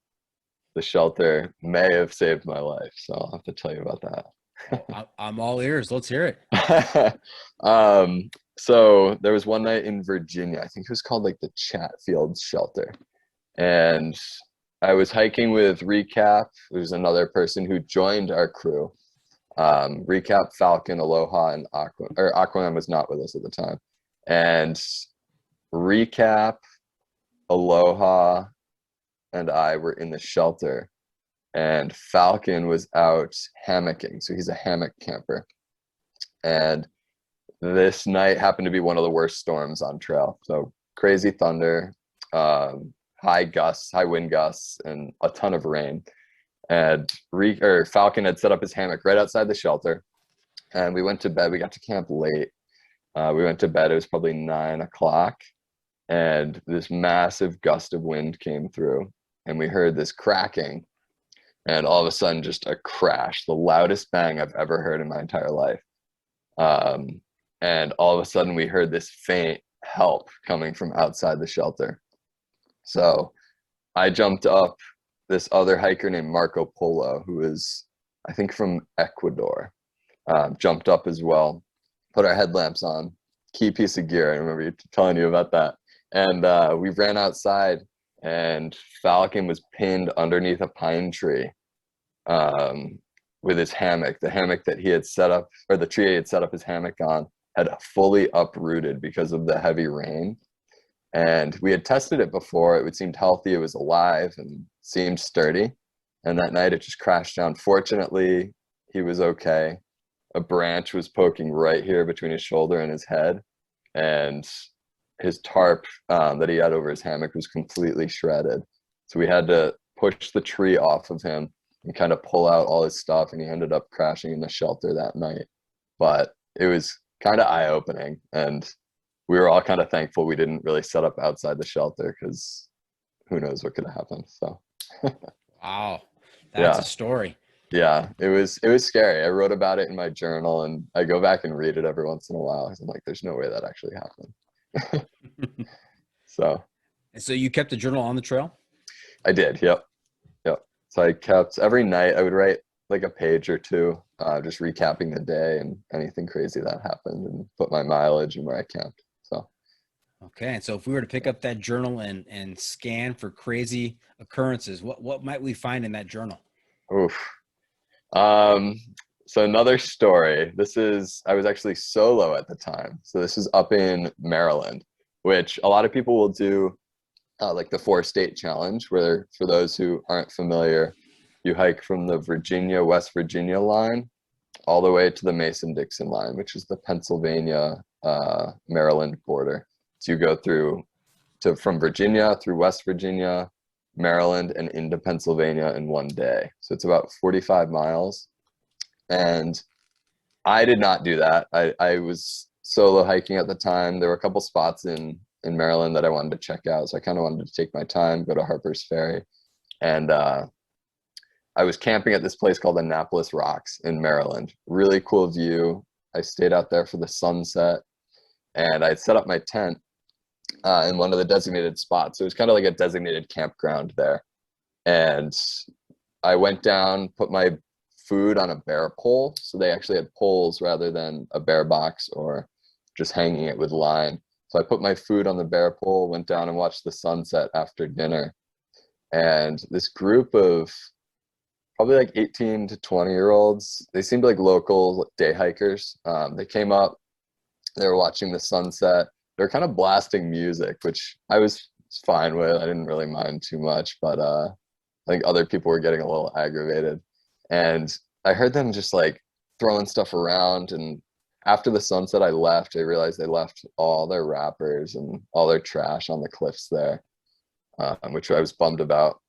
the shelter may have saved my life. So I'll have to tell you about that. I'm all ears. Let's hear it. So there was one night in Virginia, I think it was called like the Chatfield Shelter. And I was hiking with Recap. There's another person who joined our crew. Recap, Falcon, Aloha, and Aquaman was not with us at the time. And Recap, Aloha, and I were in the shelter. And Falcon was out hammocking. So he's a hammock camper. And this night happened to be one of the worst storms on trail. So crazy thunder, high gusts, high wind gusts, and a ton of rain. And Falcon had set up his hammock right outside the shelter, and we went to bed. We got to camp late. We went to bed. It was probably 9 o'clock, and this massive gust of wind came through, and we heard this cracking, and all of a sudden just a crash, the loudest bang I've ever heard in my entire life. And all of a sudden we heard this faint help coming from outside the shelter. So I jumped up. This other hiker named Marco Polo, who is, I think, from Ecuador, jumped up as well, put our headlamps on, key piece of gear. I remember telling you about that. And we ran outside, and Falcon was pinned underneath a pine tree with his hammock. The hammock that he had set up, or the tree he had set up his hammock on, had fully uprooted because of the heavy rain. And we had tested it before. It seemed healthy. It was alive and seemed sturdy. And that night it just crashed down. Fortunately, he was okay. A branch was poking right here between his shoulder and his head. And his tarp that he had over his hammock was completely shredded. So we had to push the tree off of him and kind of pull out all his stuff. And he ended up crashing in the shelter that night. But it was kind of eye-opening. And we were all kind of thankful we didn't really set up outside the shelter, because who knows what could have happened. So Wow, that's a story. Yeah, it was scary. I wrote about it in my journal, and I go back and read it every once in a while. I'm like, there's no way that actually happened. So you kept the journal on the trail? I did. Yep. So I kept, every night I would write like a page or two, just recapping the day and anything crazy that happened, and put my mileage and where I camped. So okay, and so if we were to pick up that journal and scan for crazy occurrences, what might we find in that journal? Oof. So another story. I was actually solo at the time. So this is up in Maryland, which a lot of people will do, like the 4-state challenge, where, for those who aren't familiar, you hike from the West Virginia line all the way to the Mason-Dixon line, which is the Pennsylvania, Maryland border. So you go from Virginia through West Virginia, Maryland, and into Pennsylvania in one day. So it's about 45 miles. And I did not do that. I was solo hiking at the time. There were a couple spots in Maryland that I wanted to check out. So I kind of wanted to take my time, go to Harper's Ferry. And I was camping at this place called Annapolis Rocks in Maryland. Really cool view. I stayed out there for the sunset, and I set up my tent in one of the designated spots. So it was kind of like a designated campground there. And I went down, put my food on a bear pole. So they actually had poles rather than a bear box or just hanging it with line. So I put my food on the bear pole, went down and watched the sunset after dinner. And this group of probably like 18 to 20-year-olds, they seemed like local day hikers. They came up, they were watching the sunset. They're kind of blasting music, which I was fine with. I didn't really mind too much, but I think other people were getting a little aggravated. And I heard them just like throwing stuff around. And after the sunset, I left. I realized they left all their wrappers and all their trash on the cliffs there, which I was bummed about.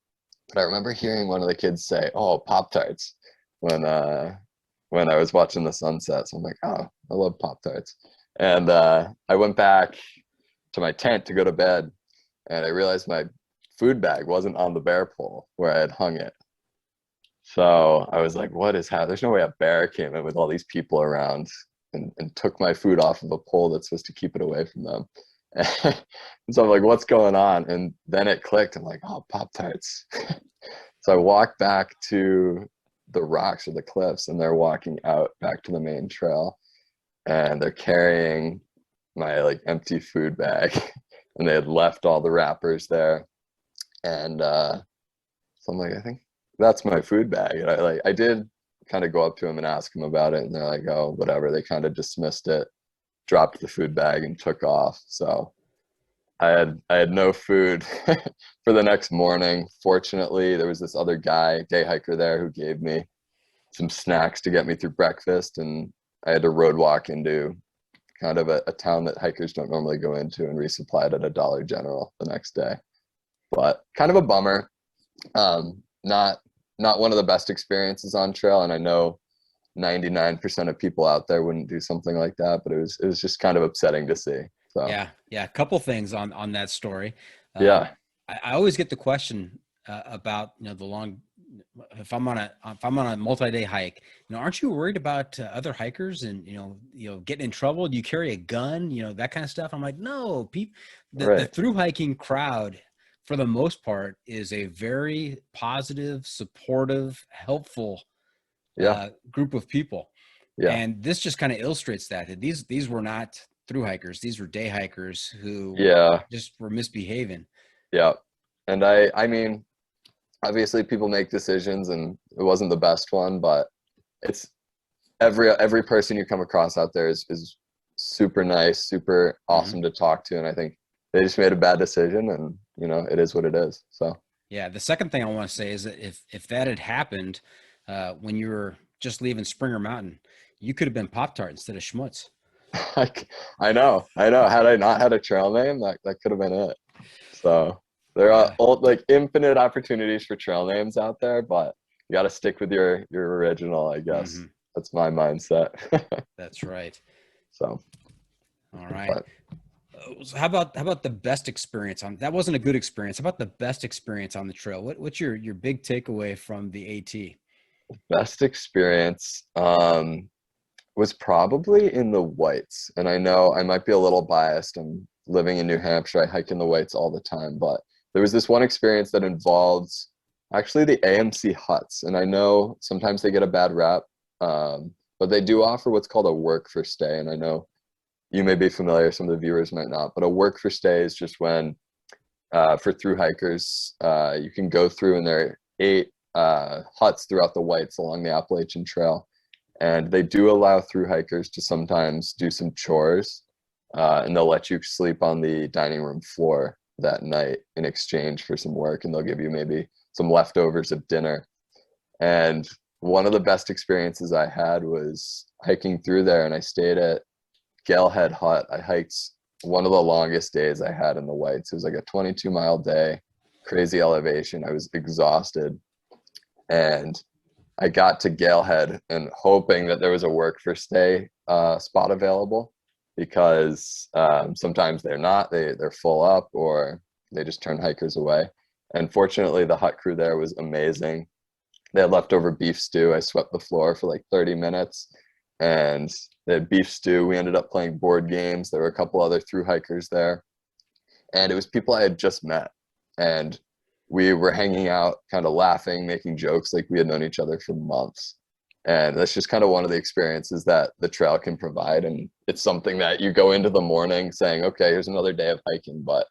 But I remember hearing one of the kids say, "Oh, Pop-Tarts," when I was watching the sunset. So I'm like, "Oh, I love Pop-Tarts." And I went back to my tent to go to bed, and I realized my food bag wasn't on the bear pole where I had hung it. So I was like, what is happening? There's no way a bear came in with all these people around and took my food off of a pole that's supposed to keep it away from them. And so I'm like, what's going on? And then it clicked. I'm like, oh, Pop-Tarts. So I walked back to the rocks or the cliffs, and they're walking out back to the main trail. And they're carrying my like empty food bag, and they had left all the wrappers there. And so I'm like, I think that's my food bag. And I did kind of go up to him and ask him about it, and they're like, oh, whatever. They kind of dismissed it, dropped the food bag, and took off. So I had no food for the next morning. Fortunately, there was this other guy, day hiker there, who gave me some snacks to get me through breakfast, and I had to road walk into kind of a town that hikers don't normally go into, and resupplied at a Dollar General the next day. But kind of a bummer. Not one of the best experiences on trail, and I know 99% of people out there wouldn't do something like that, but it was just kind of upsetting to see. So Yeah, a couple things on that story. Yeah. I always get the question about the long. If I'm on a multi-day hike, aren't you worried about other hikers and getting in trouble? Do you carry a gun? That kind of stuff. I'm like, no. The through hiking crowd, for the most part, is a very positive, supportive, helpful group of people. Yeah. And this just kind of illustrates that these were not through hikers. These were day hikers who just were misbehaving. Yeah. And I mean, obviously people make decisions, and it wasn't the best one, but it's every person you come across out there is super nice, super awesome to talk to. And I think they just made a bad decision, and it is what it is. So yeah. The second thing I want to say is that if that had happened when you were just leaving Springer Mountain, you could have been Pop-Tart instead of Schmutz. I know. Had I not had a trail name, that could have been it. So there are like infinite opportunities for trail names out there, but you got to stick with your original, I guess. That's my mindset. That's right. So, all right. So how about the best experience that wasn't a good experience. How about the best experience on the trail? What's your big takeaway from the AT? Best experience was probably in the Whites. And I know I might be a little biased. I'm living in New Hampshire. I hike in the Whites all the time, but there was this one experience that involved actually the AMC huts. And I know sometimes they get a bad rap, but they do offer what's called a work for stay. And I know you may be familiar, some of the viewers might not, but a work for stay is just when for through hikers, you can go through, and there are 8 huts throughout the Whites along the Appalachian Trail. And they do allow through hikers to sometimes do some chores, and they'll let you sleep on the dining room floor that night in exchange for some work, and they'll give you maybe some leftovers of dinner. And one of the best experiences I had was hiking through there, and I stayed at Galehead Hut. I hiked one of the longest days I had in the Whites. It was like a 22-mile day, crazy elevation. I was exhausted, and I got to Galehead and hoping that there was a work for stay spot available, because sometimes they're not, they're full up, or they just turn hikers away. And fortunately, the hut crew there was amazing. They had leftover beef stew. I swept the floor for like 30 minutes, and they had beef stew. We ended up playing board games. There were a couple other through hikers there, and it was people I had just met. And we were hanging out, kind of laughing, making jokes like we had known each other for months. And that's just kind of one of the experiences that the trail can provide. And it's something that you go into the morning saying, okay, here's another day of hiking, but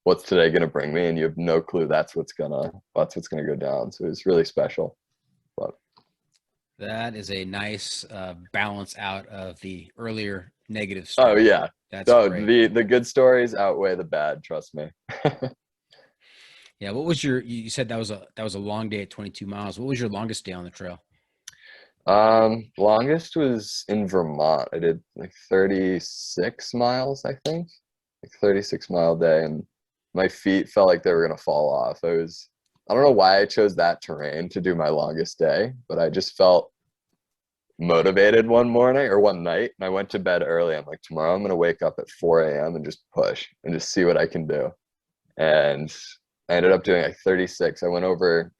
what's today going to bring me? And you have no clue that's what's gonna go down. So it's really special. But that is a nice balance out of the earlier negative story. Oh yeah. That's great. The good stories outweigh the bad, trust me. Yeah. What was you said that was a long day at 22 miles. What was your longest day on the trail? Longest was in Vermont. I did like 36 miles, I think, like 36-mile day, and my feet felt like they were going to fall off. I don't know why I chose that terrain to do my longest day, but I just felt motivated one night, and I went to bed early. I'm like, tomorrow I'm going to wake up at 4 a.m. and just push and just see what I can do. And I ended up doing like 36. I went over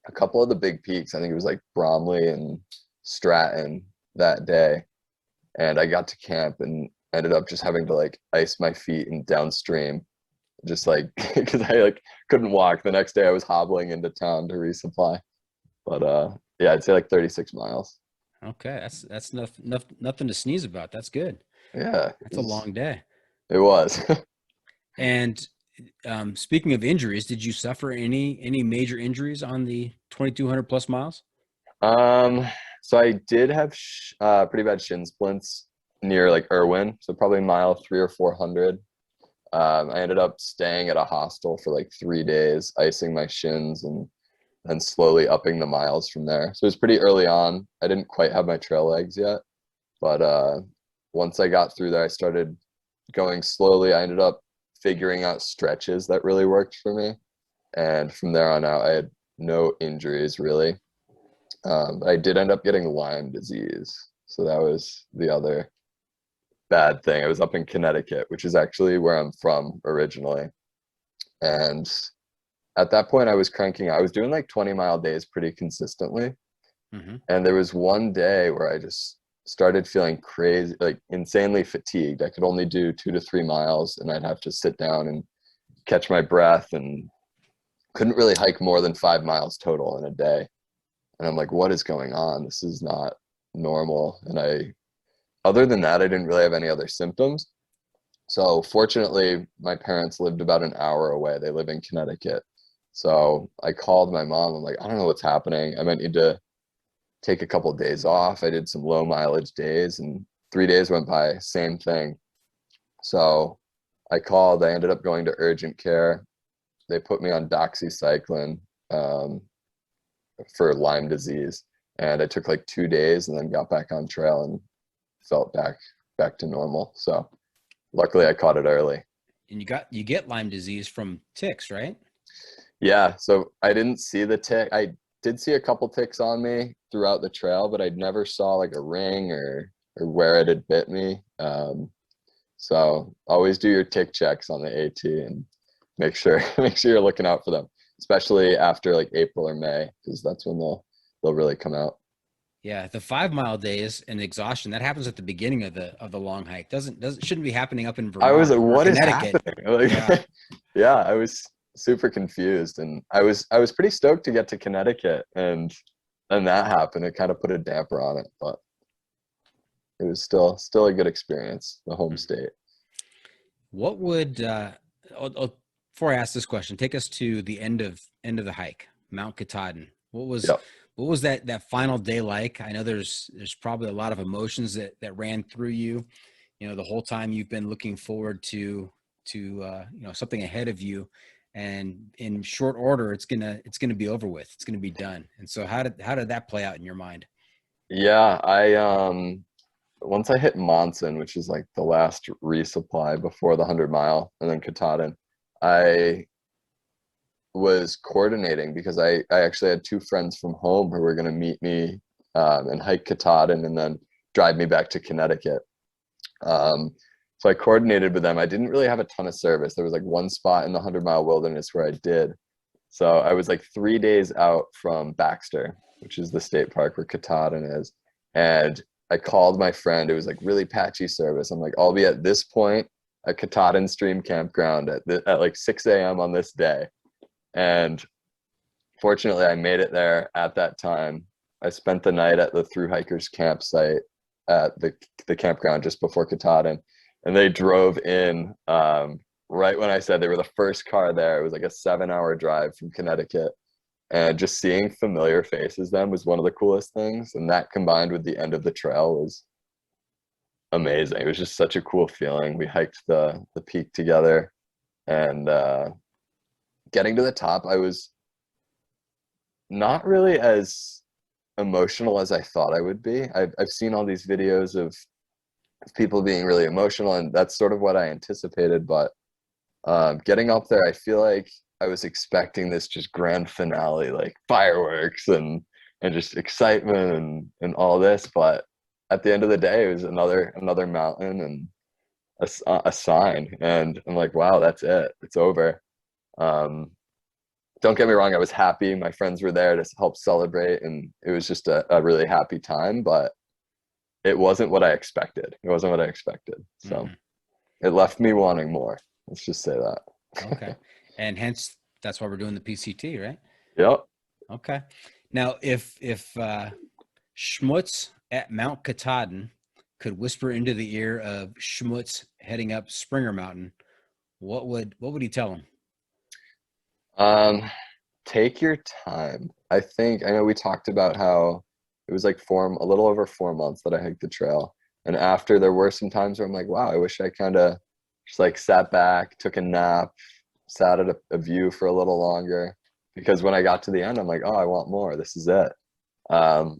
a couple of the big peaks. I think it was like Bromley and Stratton that day. And I got to camp and ended up just having to like ice my feet and downstream, just like, because I like couldn't walk. The next day I was hobbling into town to resupply. But yeah, I'd say like 36 miles. Okay. That's nothing to sneeze about. That's good. Yeah. That's a long day. It was. And speaking of injuries, did you suffer any major injuries on the 2,200 plus miles? So I did have pretty bad shin splints near like Irwin, so probably mile 300 or 400. I ended up staying at a hostel for like 3 days, icing my shins, and then slowly upping the miles from there. So it was pretty early on. I didn't quite have my trail legs yet, but once I got through there, I started going slowly. I ended up figuring out stretches that really worked for me. And from there on out, I had no injuries really. But I did end up getting Lyme disease. So that was the other bad thing. I was up in Connecticut, which is actually where I'm from originally. And at that point I was cranking. I was doing like 20-mile days pretty consistently. And there was one day where I just started feeling crazy, like insanely fatigued. I could only do 2 to 3 miles, and I'd have to sit down and catch my breath, and couldn't really hike more than 5 miles total in a day. And I'm like, what is going on? This is not normal. And other than that, I didn't really have any other symptoms. So fortunately, my parents lived about an hour away. They live in Connecticut. So I called my mom. I'm like, I don't know what's happening. I might need to take a couple of days off. I did some low mileage days, and 3 days went by, same thing. So I called. I ended up going to urgent care. They put me on doxycycline for Lyme disease, and I took like 2 days and then got back on trail and felt back to normal. So luckily I caught it early. And you get Lyme disease from ticks, right? Yeah, so I didn't see the tick. I did see a couple ticks on me throughout the trail, but I never saw like a ring or where it had bit me. So always do your tick checks on the AT and make sure you're looking out for them, especially after like April or May, because that's when they'll really come out. Yeah, the 5 mile days and exhaustion that happens at the beginning of the long hike. Shouldn't be happening up in Vermont. I was like, or what is Connecticut. happening? Like, Yeah. yeah, I was super confused, and I was pretty stoked to get to Connecticut, and then that happened. It kind of put a damper on it, but it was still a good experience, the home state. What would before I ask this question, take us to the end of the hike, Mount Katahdin. What was that final day like? I know there's probably a lot of emotions that ran through you, the whole time you've been looking forward to something ahead of you, and in short order it's gonna be over with. It's gonna be done. And so how did that play out in your mind? Yeah, I once I hit Monson, which is like the last resupply before the 100-mile, and then Katahdin, I was coordinating because I actually had 2 friends from home who were going to meet me and hike Katahdin and then drive me back to Connecticut. So I coordinated with them. I didn't really have a ton of service. There was like one spot in the 100-mile wilderness where I did. So I was like 3 days out from Baxter, which is the state park where Katahdin is. And I called my friend. It was like really patchy service. I'm like, I'll be at this point at Katahdin Stream Campground at like 6 a.m. on this day. And fortunately, I made it there at that time. I spent the night at the Thru Hikers campsite at the campground just before Katahdin. And they drove in right when I said they were the first car there. It was like a 7-hour drive from Connecticut. And just seeing familiar faces then was one of the coolest things. And that combined with the end of the trail was amazing. It was just such a cool feeling. We hiked the peak together, and getting to the top, I was not really as emotional as I thought I would be. I've seen all these videos of people being really emotional, and that's sort of what I anticipated. But getting up there, I feel like I was expecting this just grand finale, like fireworks and just excitement and all this. But at the end of the day, it was another mountain and a sign. And I'm like, wow, that's it. It's over. Don't get me wrong. I was happy. My friends were there to help celebrate, and it was just a really happy time, but it wasn't what I expected. So it left me wanting more. Let's just say that. Okay. And hence that's why we're doing the PCT, right? Yep. Okay. Now, if Schmutz at Mount Katahdin could whisper into the ear of Schmutz heading up Springer Mountain, what would he tell him? Take your time. I know we talked about how it was like a little over 4 months that I hiked the trail. And after, there were some times where I'm like, wow, I wish I kind of just like sat back, took a nap, sat at a view for a little longer, because when I got to the end, I'm like, oh, I want more. This is it. So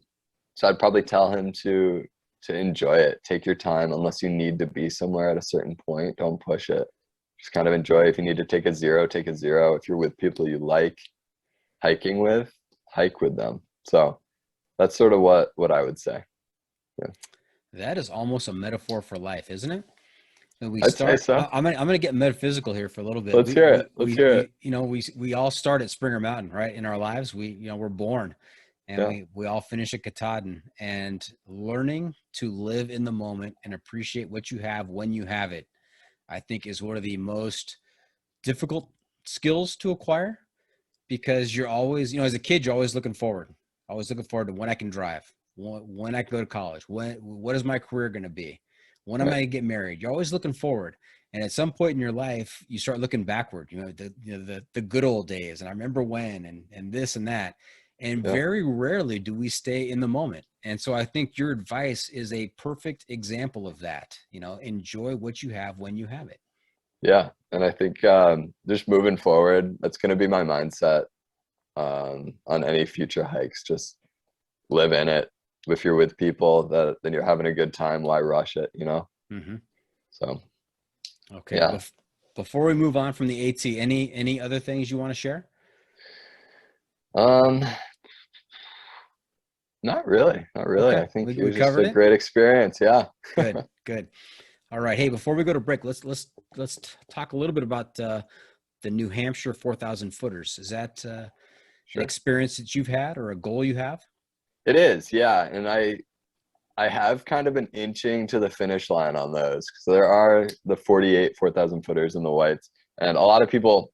I'd probably tell him to to enjoy it. Take your time. Unless you need to be somewhere at a certain point, don't push it. Just kind of enjoy. If you need to take a zero, take a zero. If you're with people you like hiking with, hike with them. So that's sort of what I would say. Yeah. That is almost a metaphor for life, isn't it? That we I'd say start. so. I'm gonna get metaphysical here for a little bit. Let's hear it. Let's hear it. You know, we all start at Springer Mountain, right? In our lives, we're born, and Yeah. we all finish at Katahdin. And learning to live in the moment and appreciate what you have when you have it, I think, is one of the most difficult skills to acquire, because you're always, as a kid, you're always looking forward to when I can drive, when I can go to college, what is my career going to be, when am I going to get married. You're always looking forward, and at some point in your life, you start looking backward. The good old days, and I remember when, and this and that, and very rarely do we stay in the moment. And so I think your advice is a perfect example of that. Enjoy what you have when you have it. Yeah. And I think just moving forward, that's going to be my mindset on any future hikes. Just live in it. If you're with people then you're having a good time, why rush it, Mm-hmm. So okay. Yeah. Before we move on from the AT, any other things you want to share? Not really. Okay. I think it We was just covered a it. great experience. Yeah. Good. All right. Hey, before we go to break, let's talk a little bit about the New Hampshire 4,000 footers. Is that an experience that you've had or a goal you have? It is. Yeah. And I have kind of been inching to the finish line on those, because there are the 48 4,000 footers in the whites, and a lot of people,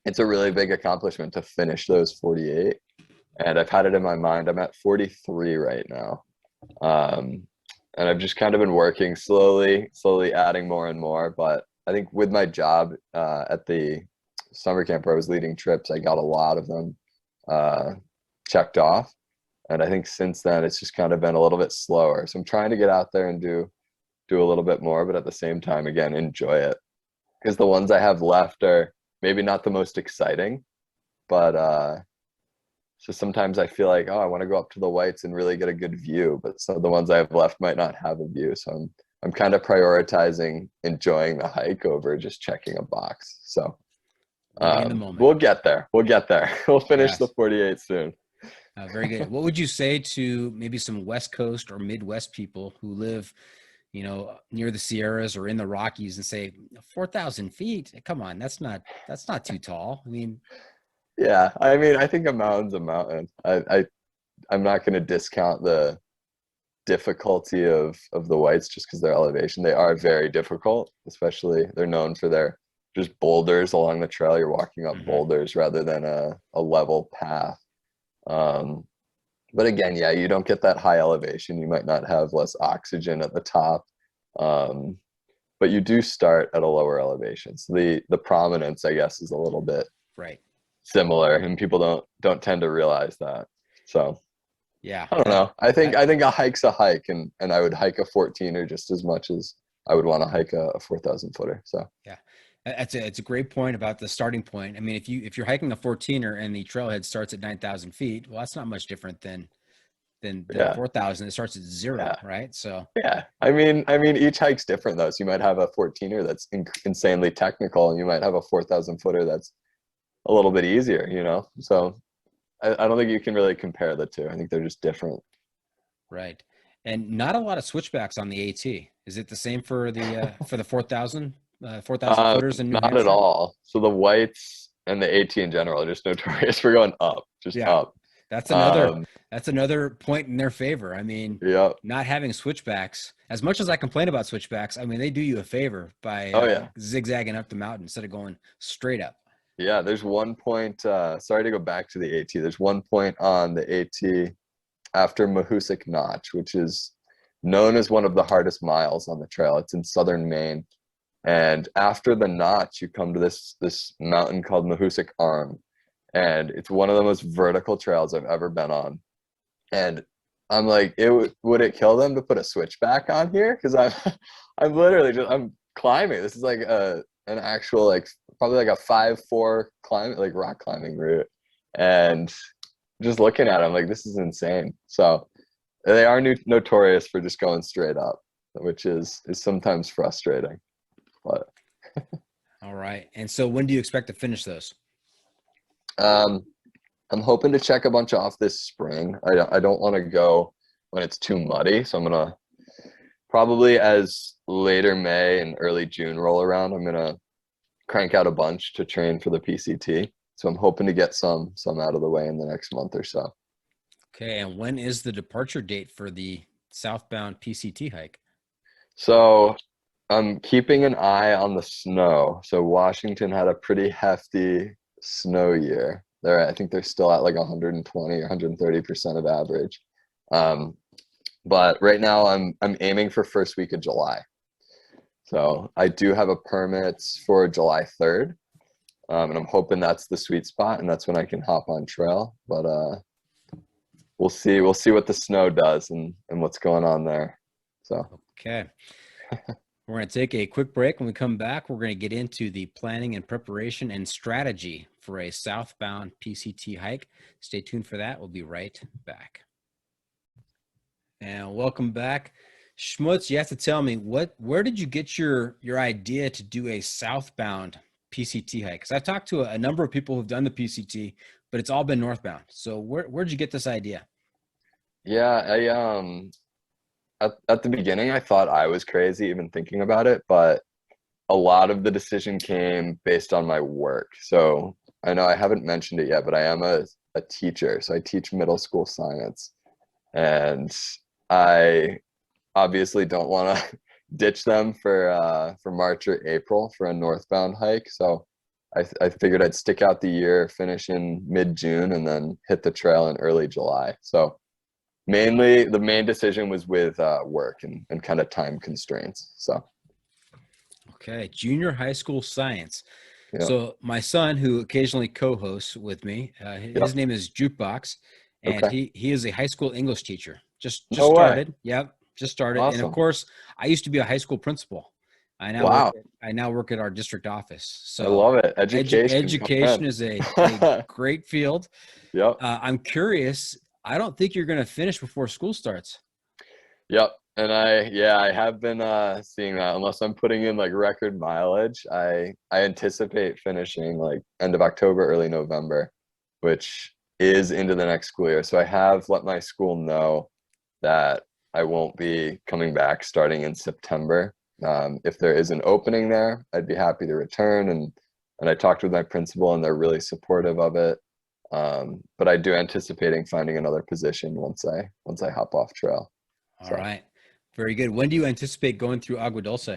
it's a really big accomplishment to finish those 48. And I've had it in my mind. I'm at 43 right now. And I've just kind of been working slowly adding more and more. But I think with my job at the summer camp where I was leading trips, I got a lot of them checked off. And I think since then, it's just kind of been a little bit slower. So I'm trying to get out there and do a little bit more, but at the same time, again, enjoy it. Because the ones I have left are maybe not the most exciting, but so sometimes I feel like, I want to go up to the whites and really get a good view, but some of the ones I have left might not have a view. So I'm kind of prioritizing enjoying the hike over just checking a box. So we'll get there. We'll finish the 48 soon. Very good. What would you say to maybe some West Coast or Midwest people who live, near the Sierras or in the Rockies, and say 4,000 feet? Come on, that's not too tall. I mean, yeah. I mean, I think a mountain's a mountain. I'm not going to discount the difficulty of the whites just because their elevation. They are very difficult, especially they're known for their just boulders along the trail. You're walking up boulders rather than a level path. But again, yeah, you don't get that high elevation. You might not have less oxygen at the top. But you do start at a lower elevation. So the prominence, I guess, is a little bit similar, and people don't tend to realize that. So yeah, I don't know. I think a hike's a hike, and I would hike a 14er just as much as I would want to hike a 4,000 footer. So yeah. It's a great point about the starting point. I mean, if you're hiking a 14er and the trailhead starts at 9,000 feet, well, that's not much different than 4,000. It starts at zero, right? So yeah, I mean, each hike's different though. So you might have a 14er that's insanely technical, and you might have a 4,000 footer that's a little bit easier. So I don't think you can really compare the two. I think they're just different. Right, and not a lot of switchbacks on the AT. Is it the same for the 4,000? 4,000 footers in New Hampshire? Not at all. So the whites and the AT in general are just notorious for going up, up. That's another point in their favor. I mean, not having switchbacks, as much as I complain about switchbacks, I mean, they do you a favor by zigzagging up the mountain instead of going straight up. Yeah, there's one point, sorry to go back to the AT. There's one point on the AT after Mahoosic Notch, which is known as one of the hardest miles on the trail. It's in southern Maine. And after the notch, you come to this mountain called Mahoosic Arm. And it's one of the most vertical trails I've ever been on. And I'm like, would it kill them to put a switchback on here? Because I'm literally I'm climbing. This is like an actual, probably like a 5-4 climb, rock climbing route. And just looking at it, I'm like, this is insane. So They are notorious for just going straight up, which is sometimes frustrating. But All right. And so when do you expect to finish those? I'm hoping to check a bunch off this spring. I don't want to go when it's too muddy, so I'm gonna probably, as later May and early June roll around, I'm gonna crank out a bunch to train for the PCT. So I'm hoping to get some out of the way in the next month or so. Okay. And when is the departure date for the Southbound PCT hike? So I'm keeping an eye on the snow. So Washington had a pretty hefty snow year. I think they're still at like 120 or 130% of average. But right now I'm aiming for first week of July. So I do have a permit for July 3rd. And I'm hoping that's the sweet spot and that's when I can hop on trail. But we'll see what the snow does and what's going on there. So okay. We're going to take a quick break. When we come back, we're going to get into the planning and preparation and strategy for a Southbound PCT hike. Stay tuned for that. We'll be right back. And welcome back. Schmutz, you have to tell me, where did you get your idea to do a Southbound PCT hike? Because I've talked to a number of people who've done the PCT, but it's all been northbound. So where'd you get this idea? Yeah, at the beginning, I thought I was crazy even thinking about it, but a lot of the decision came based on my work. So I know I haven't mentioned it yet, but I am a teacher. So I teach middle school science, and I obviously don't want to ditch them for March or April for a northbound hike. So I figured I'd stick out the year, finish in mid-June, and then hit the trail in early July. So mainly the main decision was with work and kind of time constraints. So okay, junior high school science. yeah. So my son, who occasionally co-hosts with me, his name is Jukebox, and Okay. he is a high school English teacher. Just No way. started. Yep, just started. And of Awesome. course, I used to be a high school principal. I now work at our district office. So I love it. Education. education is a great field. Yep. I'm curious. I don't think you're going to finish before school starts. Yep. And I have been seeing that. Unless I'm putting in like record mileage, I anticipate finishing like end of October, early November, which is into the next school year. So I have let my school know that I won't be coming back starting in September. If there is an opening there, I'd be happy to return. And I talked with my principal, and they're really supportive of it. But I do anticipating finding another position once I hop off trail. All right. Very good. When do you anticipate going through Agua Dulce?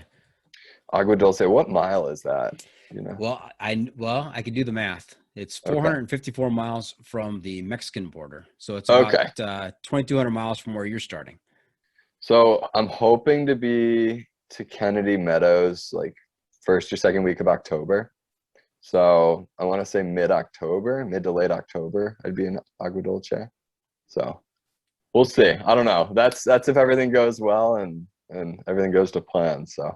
Agua Dulce, what mile is that? You know? Well, I can do the math. It's 454 miles from the Mexican border. So it's about 2,200 miles from where you're starting. So I'm hoping to be to Kennedy Meadows like first or second week of October. So I want to say mid to late October, I'd be in Agua Dulce. So we'll see. I don't know. That's if everything goes well and everything goes to plan. So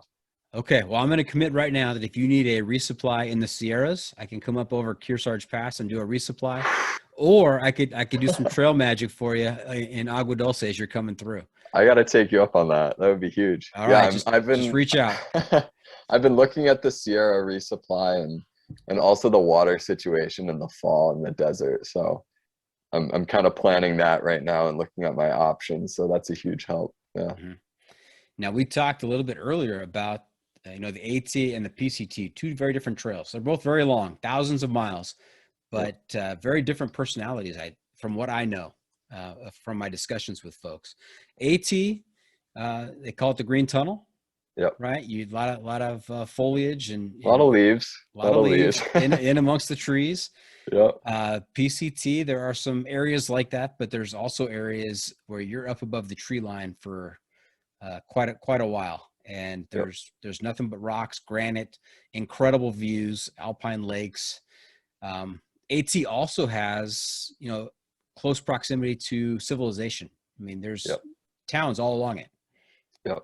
okay. Well, I'm going to commit right now that if you need a resupply in the Sierras, I can come up over Kearsarge Pass and do a resupply, or I could do some trail magic for you in Agua Dulce as you're coming through. I got to take you up on that. That would be huge. All right. Just reach out. I've been looking at the Sierra resupply and also the water situation in the fall in the desert. So I'm kind of planning that right now and looking at my options. So that's a huge help. Yeah. Mm-hmm. Now we talked a little bit earlier about, the AT and the PCT, two very different trails. They're both very long, thousands of miles, but very different personalities. From what I know, from my discussions with folks, AT, they call it the green tunnel. Yep. Right. You a lot of foliage and a lot of leaves. A lot of leaves in amongst the trees. Yep. PCT, there are some areas like that, but there's also areas where you're up above the tree line for quite a while, and there's nothing but rocks, granite, incredible views, alpine lakes. AT also has close proximity to civilization. I mean, there's towns all along it. Yep.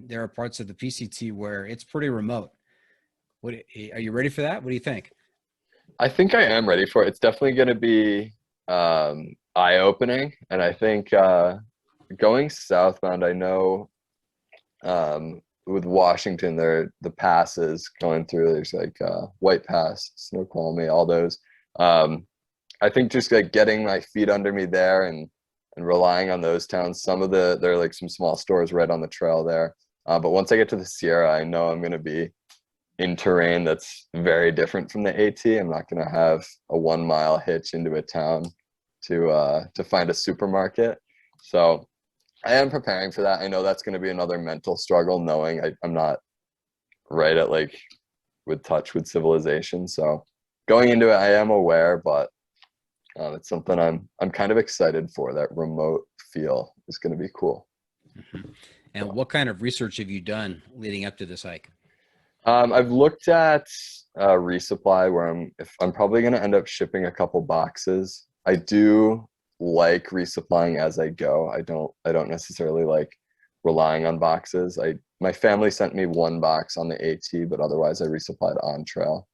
There are parts of the PCT where it's pretty remote. Are you ready for that? What do you think? I think I am ready for it. It's definitely going to be eye-opening, and I think going southbound, I know with Washington, there the passes going through. There's like White Pass, Snoqualmie, all those. I think just like getting my feet under me there and relying on those towns. There are like some small stores right on the trail there. But once I get to the Sierra, I know I'm going to be in terrain that's very different from the AT. I'm not going to have a 1 mile hitch into a town to find a supermarket. So I am preparing for that. I know that's going to be another mental struggle, knowing I'm not right at like with touch with civilization. So going into it, I am aware, but it's something I'm kind of excited for. That remote feel is going to be cool. Mm-hmm. And what kind of research have you done leading up to this hike? I've looked at resupply, where I'm probably going to end up shipping a couple boxes. I do like resupplying as I go. I don't necessarily like relying on boxes. My family sent me 1 box on the AT, but otherwise I resupplied on trail.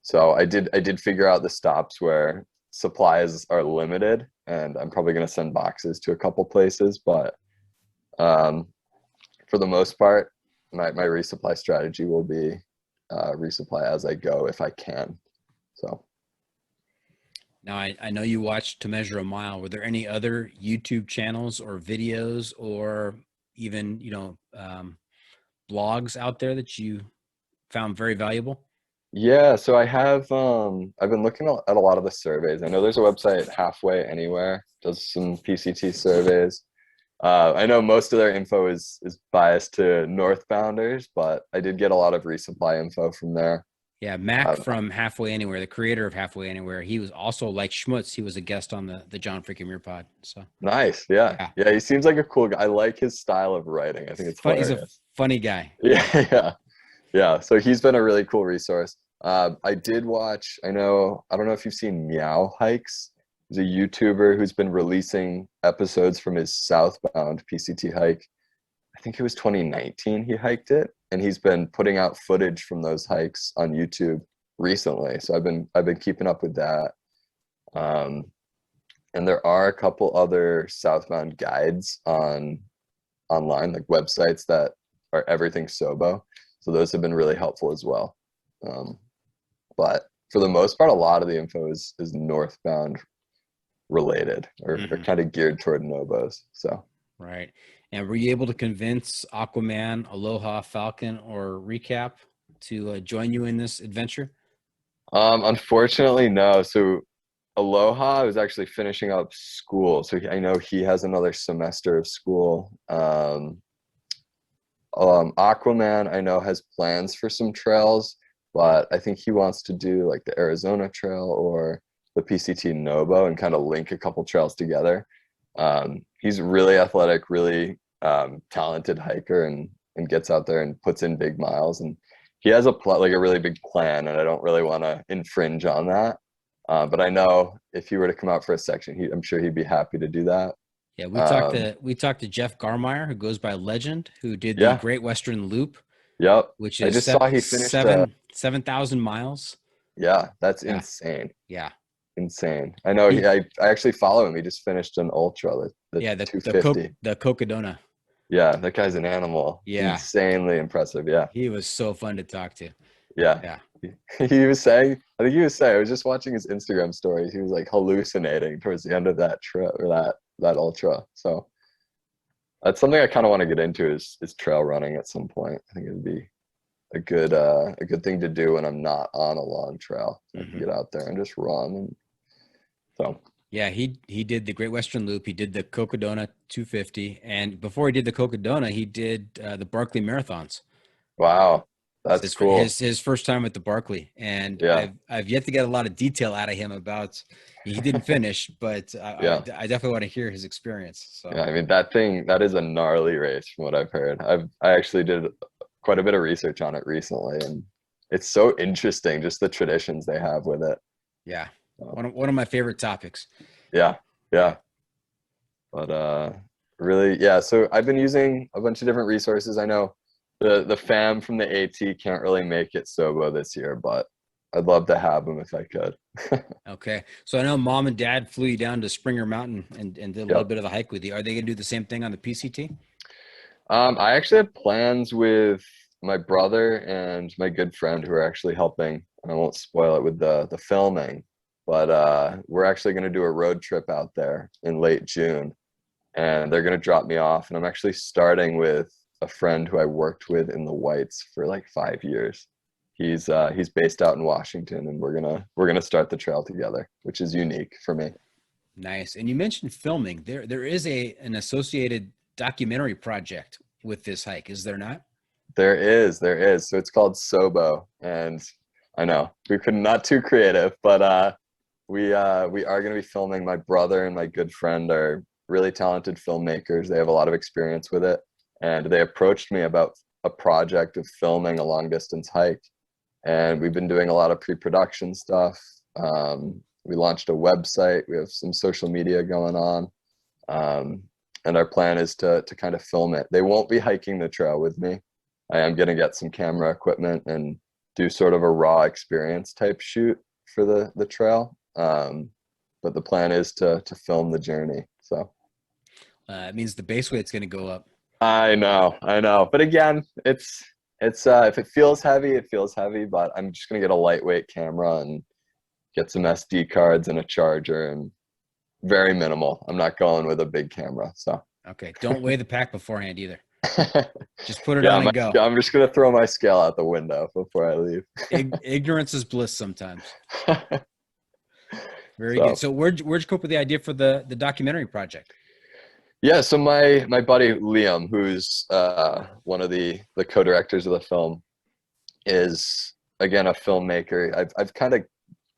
So I did figure out the stops where supplies are limited, and I'm probably going to send boxes to a couple places, but for the most part, my resupply strategy will be resupply as I go if I can. So now I know you watched To Measure a Mile. Were there any other YouTube channels or videos or even blogs out there that you found very valuable? yeah, so I've been looking at a lot of the surveys. I know there's a website, Halfway Anywhere, does some PCT surveys. I know most of their info is biased to Northbounders, but I did get a lot of resupply info from there. Yeah, Mac from Halfway Anywhere, the creator of Halfway Anywhere, he was also, like Schmutz, he was a guest on the John freaking Muir pod. So nice, yeah. He seems like a cool guy. I like his style of writing. I think it's hilarious. He's a funny guy. Yeah. So he's been a really cool resource. I did watch. I don't know if you've seen Meow Hikes. He's a YouTuber who's been releasing episodes from his Southbound PCT hike. I think it was 2019 he hiked it, and he's been putting out footage from those hikes on YouTube recently. So I've been keeping up with that. And there are a couple other Southbound guides online, like websites that are everything SOBO. So those have been really helpful as well. But for the most part, a lot of the info is Northbound related or kind of geared toward Nobos. So right. And were you able to convince Aquaman, Aloha, Falcon, or Recap to join you in this adventure? Unfortunately, no. So Aloha was actually finishing up school, so I know he has another semester of school. Aquaman, I know, has plans for some trails, but I think he wants to do like the Arizona Trail or the PCT Nobo and kind of link a couple trails together. He's really athletic, really talented hiker, and gets out there and puts in big miles. And he has a really big plan, and I don't really want to infringe on that. But I know if he were to come out for a section, I'm sure he'd be happy to do that. Yeah, we talked to Jeff Garmeyer, who goes by Legend, who did the Great Western Loop. Yep. Which is I just saw he finished 7,000 miles. Yeah, that's insane. Yeah. Insane. I know. I actually follow him. He just finished an ultra. The 250. The Cocodona. Yeah, that guy's an animal. Yeah. Insanely impressive. Yeah. He was so fun to talk to. Yeah. He was saying, I was just watching his Instagram stories. He was like hallucinating towards the end of that trip or that ultra. So that's something I kind of want to get into is trail running at some point. I think it'd be a good thing to do when I'm not on a long trail. I can get out there and just run. And so yeah, he did the Great Western Loop. He did the Cocodona 250, and before he did the Cocodona, he did the Barkley Marathons. Wow, that's cool. His first time at the Barkley, and I've yet to get a lot of detail out of him about. He didn't finish, but I definitely want to hear his experience. So yeah, I mean that is a gnarly race from what I've heard. I actually did quite a bit of research on it recently, and it's so interesting just the traditions they have with it. Yeah. One of my favorite topics. Yeah. But really, so I've been using a bunch of different resources. I know the fam from the AT can't really make it SOBO this year, but I'd love to have them if I could. Okay. So I know mom and dad flew you down to Springer Mountain and did a little Yep. bit of a hike with you. Are they going to do the same thing on the PCT? I actually have plans with my brother and my good friend who are actually helping. And I won't spoil it with the filming, but we're actually going to do a road trip out there in late June, and they're going to drop me off. And I'm actually starting with a friend who I worked with in the Whites for like 5 years. He's based out in Washington, and we're gonna start the trail together, which is unique for me. Nice. And you mentioned filming. There is an associated documentary project with this hike, is there not? There is. So it's called SOBO, and I know we could not too creative, but we are going to be filming. My brother and my good friend are really talented filmmakers. They have a lot of experience with it, and they approached me about a project of filming a long distance hike, and we've been doing a lot of pre-production stuff. We launched a website. We have some social media going on, and our plan is to kind of film it. They won't be hiking the trail with me. I am going to get some camera equipment and do sort of a raw experience type shoot for the trail. But the plan is to film the journey. So It means the base weight's going to go up. I know. But again, it's if it feels heavy, it feels heavy. But I'm just going to get a lightweight camera and get some SD cards and a charger, and very minimal. I'm not going with a big camera. So Okay. Don't weigh the pack beforehand either. Just put it yeah, on and go. I'm just gonna throw my scale out the window before I leave. Ignorance is bliss sometimes. Very good. So where'd you come up with the idea for the documentary project? Yeah, so my buddy Liam, who's one of the co-directors of the film, is again a filmmaker. I've kind of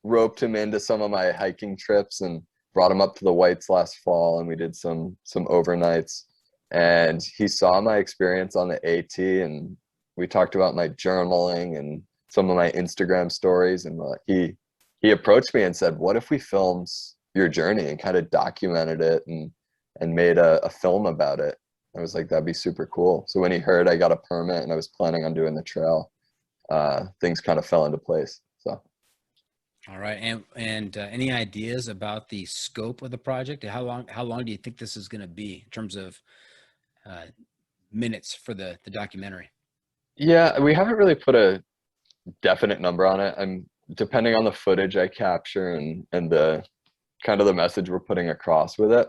roped him into some of my hiking trips and brought him up to the Whites last fall, and we did some overnights. And he saw my experience on the AT, and we talked about my journaling and some of my Instagram stories. And he approached me and said, "What if we filmed your journey and kind of documented it and made a film about it?" I was like, "That'd be super cool." So when he heard I got a permit and I was planning on doing the trail, things kind of fell into place. So. All right. And any ideas about the scope of the project? How long do you think this is going to be in terms of minutes for the documentary? Yeah, we haven't really put a definite number on it. I'm depending on the footage I capture and the kind of the message we're putting across with it.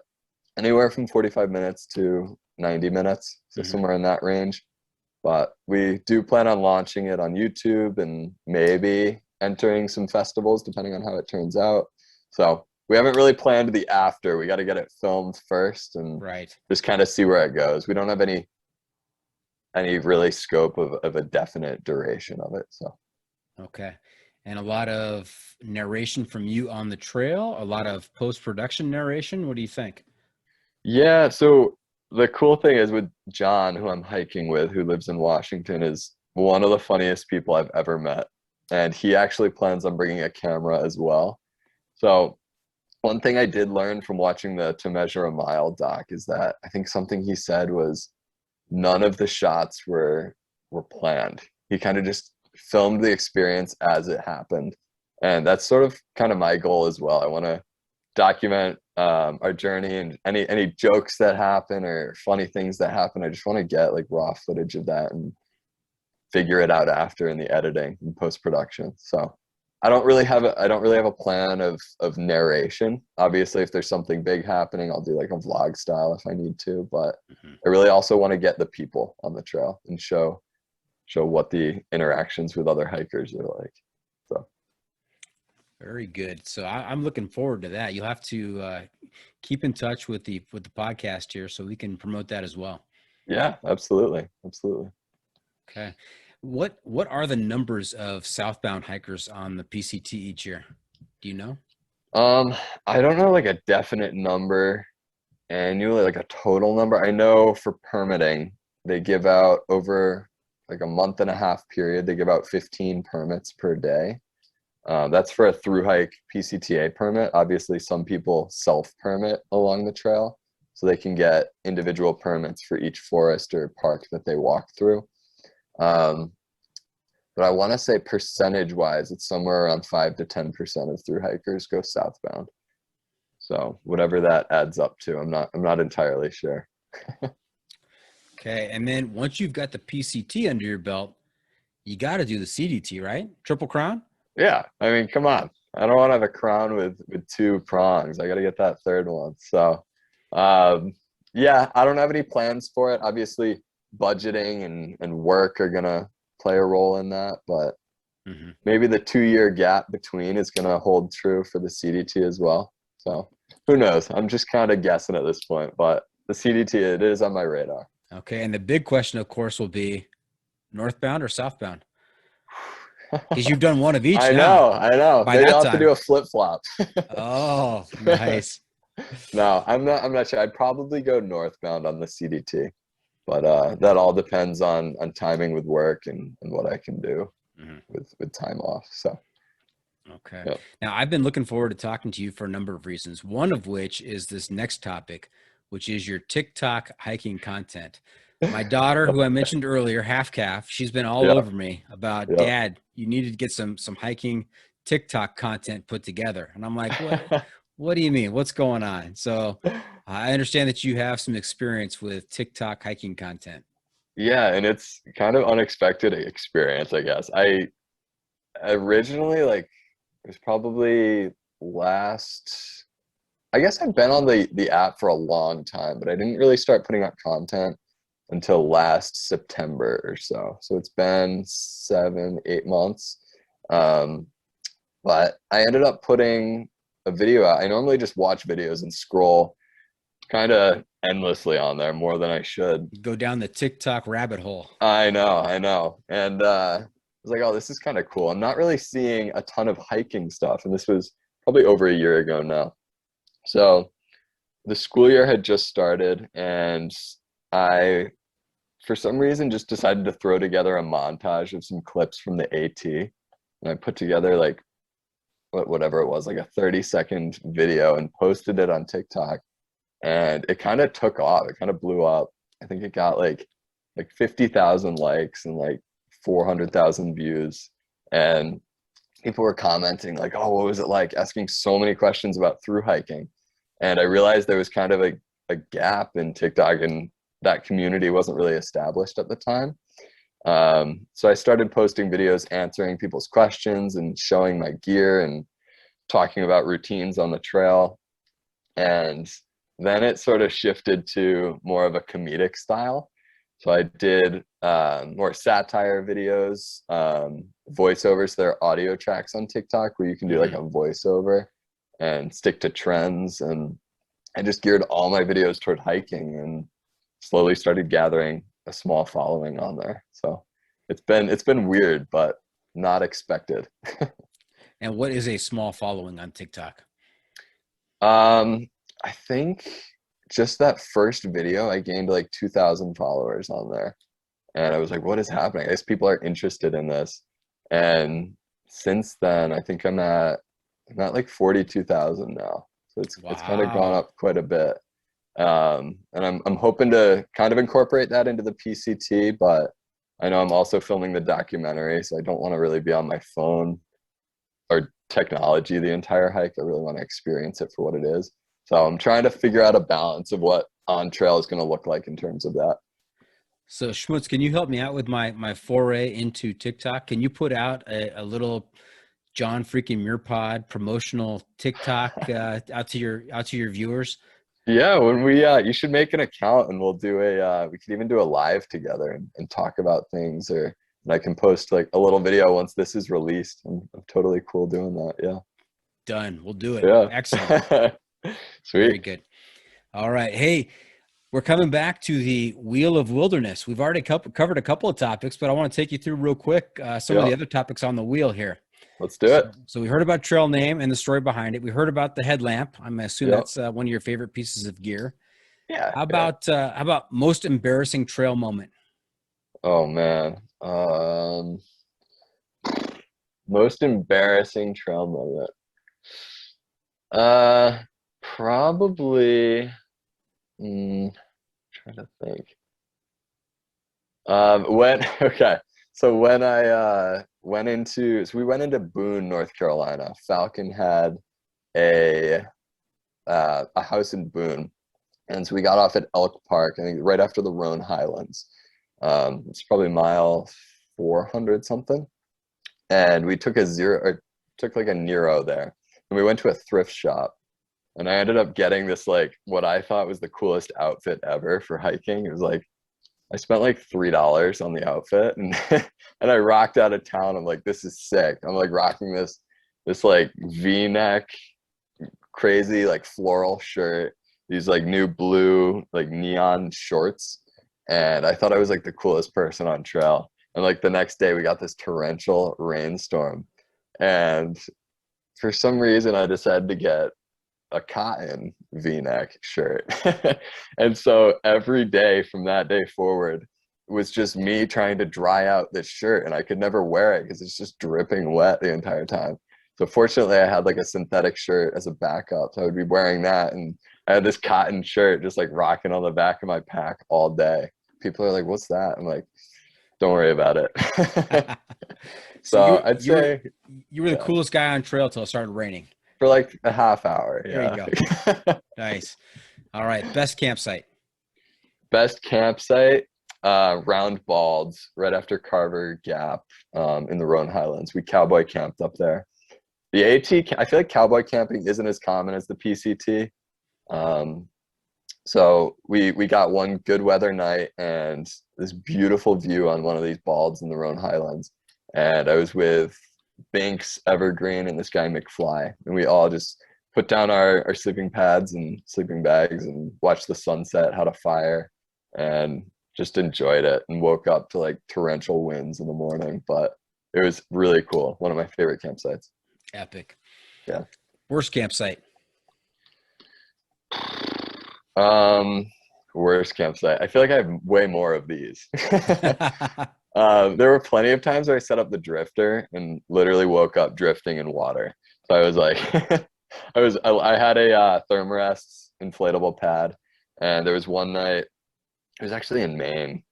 Anywhere from 45 minutes to 90 minutes, so somewhere in that range. But we do plan on launching it on YouTube and maybe entering some festivals depending on how it turns out. So we haven't really planned the after. We got to get it filmed first and just kind of see where it goes. We don't have any really scope of a definite duration of it. So okay. And a lot of narration from you on the trail, a lot of post-production narration. What do you think? Yeah, so the cool thing is with John, who I'm hiking with, who lives in Washington, is one of the funniest people I've ever met. And he actually plans on bringing a camera as well. So one thing I did learn from watching the To Measure a Mile doc is that I think something he said was none of the shots were planned. He kind of just filmed the experience as it happened. And that's sort of kind of my goal as well. I want to document our journey and any jokes that happen or funny things that happen. I just want to get like raw footage of that and figure it out after in the editing and post-production. So I don't really have a plan of narration. Obviously, if there's something big happening, I'll do like a vlog style if I need to, but I really also want to get the people on the trail and show what the interactions with other hikers are like. So very good. So I'm looking forward to that. You'll have to keep in touch with the podcast here so we can promote that as well. Yeah, absolutely. Okay. What are the numbers of Southbound hikers on the PCT each year? Do you know? I don't know like a definite number annually, like a total number. I know for permitting, they give out over like a month and a half period, they give out 15 permits per day. That's for a through hike PCTA permit. Obviously, some people self-permit along the trail, so they can get individual permits for each forest or park that they walk through. but I want to say percentage wise, it's somewhere around 5 to 10% of through hikers go southbound. So whatever that adds up to, I'm not entirely sure. Okay. And then once you've got the PCT under your belt, you got to do the CDT, right? Triple Crown? Yeah. I mean, come on. I don't want to have a crown with 2 prongs. I got to get that third one. So, yeah, I don't have any plans for it. Obviously, budgeting and work are going to play a role in that, but maybe the 2-year gap between is going to hold true for the CDT as well. So who knows? I'm just kind of guessing at this point, but the CDT, it is on my radar. Okay. And the big question, of course, will be northbound or southbound? Because you've done one of each I now. know. By Maybe that I'll have to time. do a flip-flop. Oh, nice. No, I'm not sure. I'd probably go northbound on the CDT, but that all depends on timing with work and what I can do with time off. So okay. yep. Now, I've been looking forward to talking to you for a number of reasons. One of which is this next topic, which is your TikTok hiking content. My daughter, who I mentioned earlier, half calf, she's been all Yep. over me about, Yep. Dad, you needed to get some hiking TikTok content put together. And I'm like, what do you mean? What's going on? So I understand that you have some experience with TikTok hiking content. Yeah, and it's kind of unexpected experience, I guess. I originally, like, it was probably last, I guess I've been on the app for a long time, but I didn't really start putting out content until last September or so. So it's been 7-8 months. But I ended up putting a video out. I normally just watch videos and scroll kind of endlessly on there, more than I should. Go down the TikTok rabbit hole. I know. And I was like, oh, this is kind of cool. I'm not really seeing a ton of hiking stuff. And this was probably over a year ago now. So the school year had just started, and I, for some reason, just decided to throw together a montage of some clips from the AT. And I put together like whatever it was, like a 30-second video, and posted it on TikTok. And it kind of took off. It kind of blew up. I think it got like 50,000 likes and like 400,000 views. And people were commenting like, oh, what was it like? Asking so many questions about through hiking. And I realized there was kind of a gap in TikTok, and that community wasn't really established at the time. So I started posting videos answering people's questions and showing my gear and talking about routines on the trail. And then it sort of shifted to more of a comedic style. So I did more satire videos, voiceovers. There are audio tracks on TikTok where you can do like a voiceover and stick to trends. And I just geared all my videos toward hiking, and slowly started gathering a small following on there. So it's been weird, but not expected. And what is a small following on TikTok? I think just that first video, I gained like 2,000 followers on there. And I was like, what is happening? I guess people are interested in this. And since then, I think I'm at like 42,000 now. So it's kind of gone up quite a bit. And I'm hoping to kind of incorporate that into the PCT, but I know I'm also filming the documentary, so I don't want to really be on my phone or technology the entire hike. I really want to experience it for what it is. So I'm trying to figure out a balance of what on trail is going to look like in terms of that. So Schmutz, can you help me out with my foray into TikTok? Can you put out a little John freaking Muirpod promotional TikTok out to your viewers? Yeah, when we you should make an account, and we'll do we could even do a live together and talk about things, and I can post like a little video once this is released. I'm totally cool doing that. Yeah. Done. We'll do it. Yeah. Excellent. Sweet. Very good. All right. Hey, we're coming back to the Wheel of Wilderness. We've already covered a couple of topics, but I want to take you through real quick some of the other topics on the wheel here. Let's do it. So we heard about trail name and the story behind it. We heard about the headlamp. I'm assuming that's one of your favorite pieces of gear. Yeah. How about most embarrassing trail moment? Oh man. Most embarrassing trail moment. Probably. Trying to think. So when I we went into Boone, North Carolina. Falcon had a house in Boone, and so we got off at Elk Park, I think right after the Roan Highlands. It's probably mile 400 something, and we took took like a Nero there, and we went to a thrift shop, and I ended up getting this like what I thought was the coolest outfit ever for hiking. It was like I spent like $3 on the outfit, and and I rocked out of town. I'm like, this is sick. I'm like rocking this like V-neck, crazy like floral shirt, these like new blue like neon shorts, and I thought I was like the coolest person on trail. And like the next day, we got this torrential rainstorm, and for some reason, I decided to get a cotton V-neck shirt. And so every day from that day forward was just me trying to dry out this shirt, and I could never wear it because it's just dripping wet the entire time. So fortunately I had like a synthetic shirt as a backup, so I would be wearing that, and I had this cotton shirt just like rocking on the back of my pack all day. People are like, what's that? I'm like, don't worry about it. So I'd say you were the coolest guy on trail till it started raining. For like a half hour. There you go. Nice. All right. Best campsite. Best campsite, Round Balds, right after Carver Gap, in the Roan Highlands. We cowboy camped up there. The I feel like cowboy camping isn't as common as the PCT. So we got one good weather night and this beautiful view on one of these balds in the Roan Highlands. And I was with Binks, Evergreen, and this guy McFly, and we all just put down our sleeping pads and sleeping bags and watched the sunset, had a fire, and just enjoyed it, and woke up to like torrential winds in the morning. But it was really cool. One of my favorite campsites. Epic. Yeah. Worst campsite. Worst campsite. I feel like I have way more of these. There were plenty of times where I set up the drifter and literally woke up drifting in water. So I was like, I had a Thermarest inflatable pad, and there was one night, it was actually in Maine,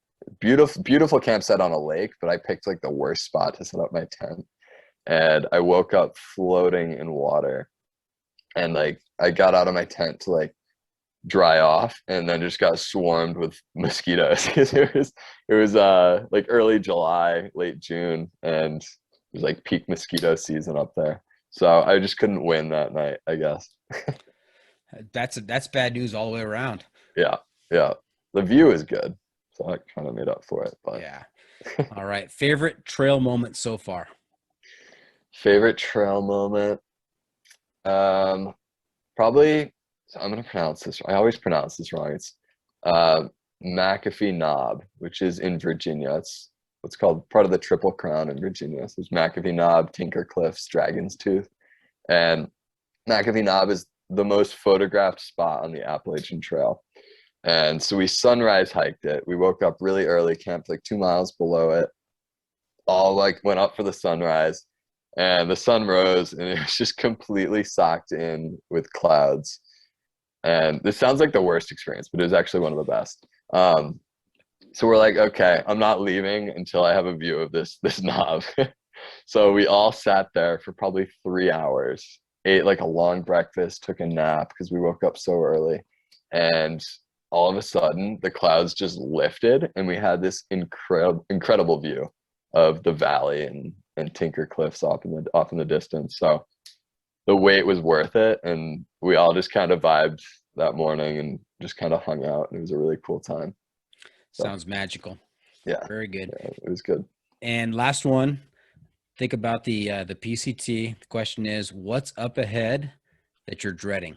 beautiful campsite on a lake, but I picked like the worst spot to set up my tent, and I woke up floating in water, and like I got out of my tent to like dry off, and then just got swarmed with mosquitoes because it was like early July, late June, and it was like peak mosquito season up there. So I just couldn't win that night, I guess. That's bad news all the way around. Yeah. The view is good, so I kind of made up for it. But yeah. All right. Favorite trail moment so far? Favorite trail moment? Probably, so I'm going to pronounce this. I always pronounce this wrong. It's McAfee Knob, which is in Virginia. It's what's called part of the Triple Crown in Virginia. So there's McAfee Knob, Tinker Cliffs, Dragon's Tooth. And McAfee Knob is the most photographed spot on the Appalachian Trail. And so we sunrise hiked it. We woke up really early, camped like 2 miles below it, all like went up for the sunrise, and the sun rose, and it was just completely socked in with clouds. And this sounds like the worst experience, but it was actually one of the best. So we're like, okay, I'm not leaving until I have a view of this knob. So we all sat there for probably 3 hours, ate like a long breakfast, took a nap because we woke up so early, and all of a sudden the clouds just lifted, and we had this incredible view of the valley and Tinker Cliffs off in the distance. So the wait was worth it, and we all just kind of vibed that morning and just kind of hung out, and it was a really cool time. So, sounds magical. Yeah, very good. Yeah, it was good. And last one, think about the PCT. The question is, what's up ahead that you're dreading?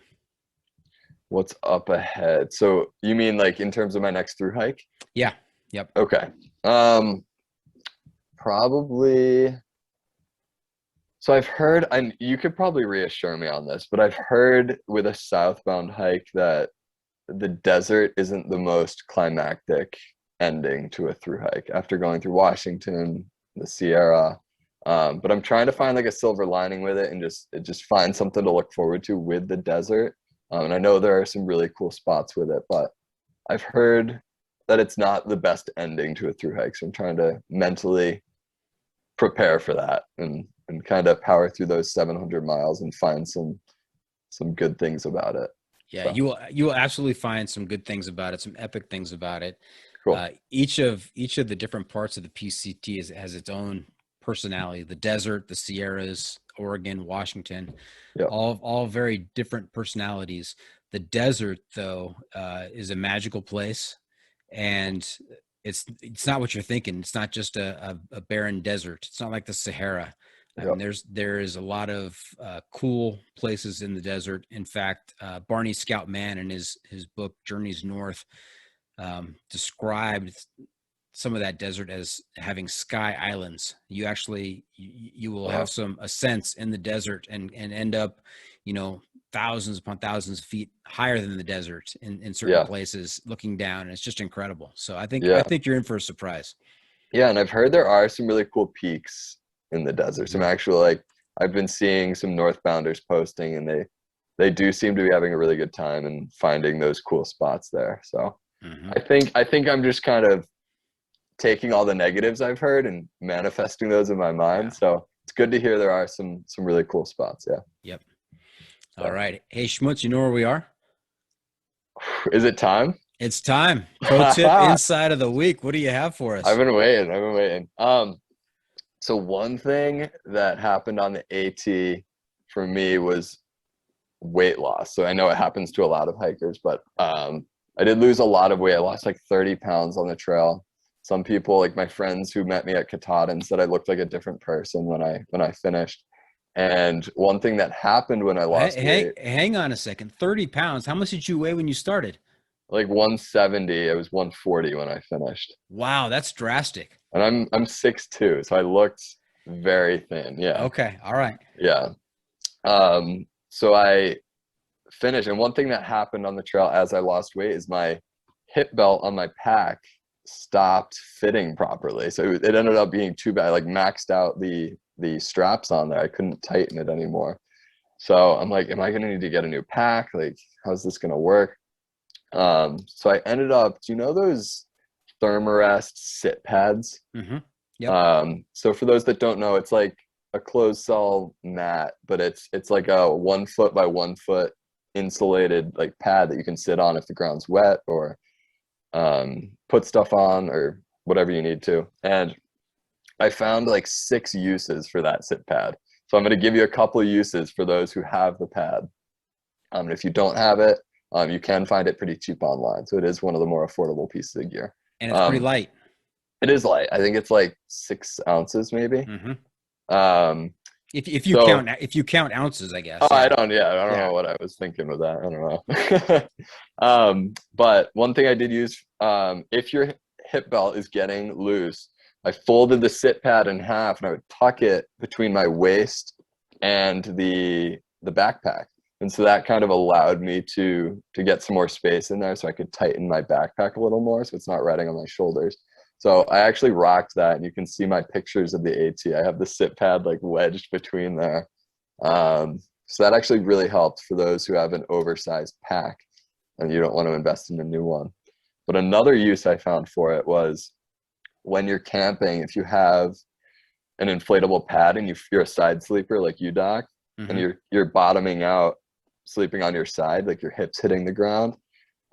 What's up ahead? So you mean like in terms of my next through hike? Yeah. Yep. Okay. Probably. So I've heard, and you could probably reassure me on this, but I've heard with a southbound hike that the desert isn't the most climactic ending to a through hike after going through Washington, the Sierra. But I'm trying to find like a silver lining with it and just find something to look forward to with the desert. And I know there are some really cool spots with it, but I've heard that it's not the best ending to a through hike. So I'm trying to mentally prepare for that and kind of power through those 700 miles and find some good things about it. Yeah, So, you will absolutely find some good things about it, some epic things about it. cool. Each of the different parts of the PCT has its own personality. The desert, the Sierras, Oregon, Washington, Yep. all very different personalities. The desert, though, is a magical place, and it's not what you're thinking. It's not just a barren desert. It's not like the Sahara. I mean, there is a lot of cool places in the desert. In fact, Barney Scout Mann in his book Journeys North described some of that desert as having sky islands. You actually you will have a sense in the desert and end up, thousands upon thousands of feet higher than the desert in certain places, looking down, and it's just incredible. So I think you're in for a surprise. Yeah, and I've heard there are some really cool peaks in the desert. Some actual, I've been seeing some Northbounders posting, and they do seem to be having a really good time and finding those cool spots there. So I think I'm just kind of taking all the negatives I've heard and manifesting those in my mind. Yeah. So it's good to hear there are some really cool spots. Yeah. Yep. All right. Hey, Schmutz, you know where we are? Is it time? It's time. Pro tip inside of the week. What do you have for us? I've been waiting. So one thing that happened on the AT for me was weight loss. So I know it happens to a lot of hikers, but I did lose a lot of weight. I lost like 30 pounds on the trail. Some people, like my friends who met me at Katahdin, said I looked like a different person when I finished. And one thing that happened when I lost weight. Hang on a second. 30 pounds. How much did you weigh when you started? Like 170. I was 140 when I finished. Wow, that's drastic. And I'm 6'2", so I looked very thin. Yeah. Okay. All right. Yeah. So I finished, and one thing that happened on the trail as I lost weight is my hip belt on my pack stopped fitting properly. So it ended up being too bad. I like maxed out the straps on there. I couldn't tighten it anymore. So I'm like, am I going to need to get a new pack? Like, how's this going to work? So I ended up, do you know those Thermarest sit pads? Mm-hmm. Yep. So for those that don't know, it's like a closed cell mat, but it's like a 1 foot by 1 foot insulated like pad that you can sit on if the ground's wet, or put stuff on or whatever you need to. And I found like 6 uses for that sit pad. So I'm going to give you a couple of uses for those who have the pad. And if you don't have it, you can find it pretty cheap online. So it is one of the more affordable pieces of gear. And it's pretty light. It is light. I think it's like 6 ounces maybe. Mm-hmm. If you count ounces, I guess. Oh, yeah. I don't know what I was thinking with that. I don't know. But one thing I did use, if your hip belt is getting loose, I folded the sit pad in half and I would tuck it between my waist and the backpack. And so that kind of allowed me to get some more space in there so I could tighten my backpack a little more so it's not riding on my shoulders. So I actually rocked that, and you can see my pictures of the AT. I have the sit pad like wedged between there. So that actually really helped for those who have an oversized pack and you don't want to invest in a new one. But another use I found for it was when you're camping, if you have an inflatable pad and you're a side sleeper like you, Doc, mm-hmm. and you're bottoming out, sleeping on your side, like your hips hitting the ground,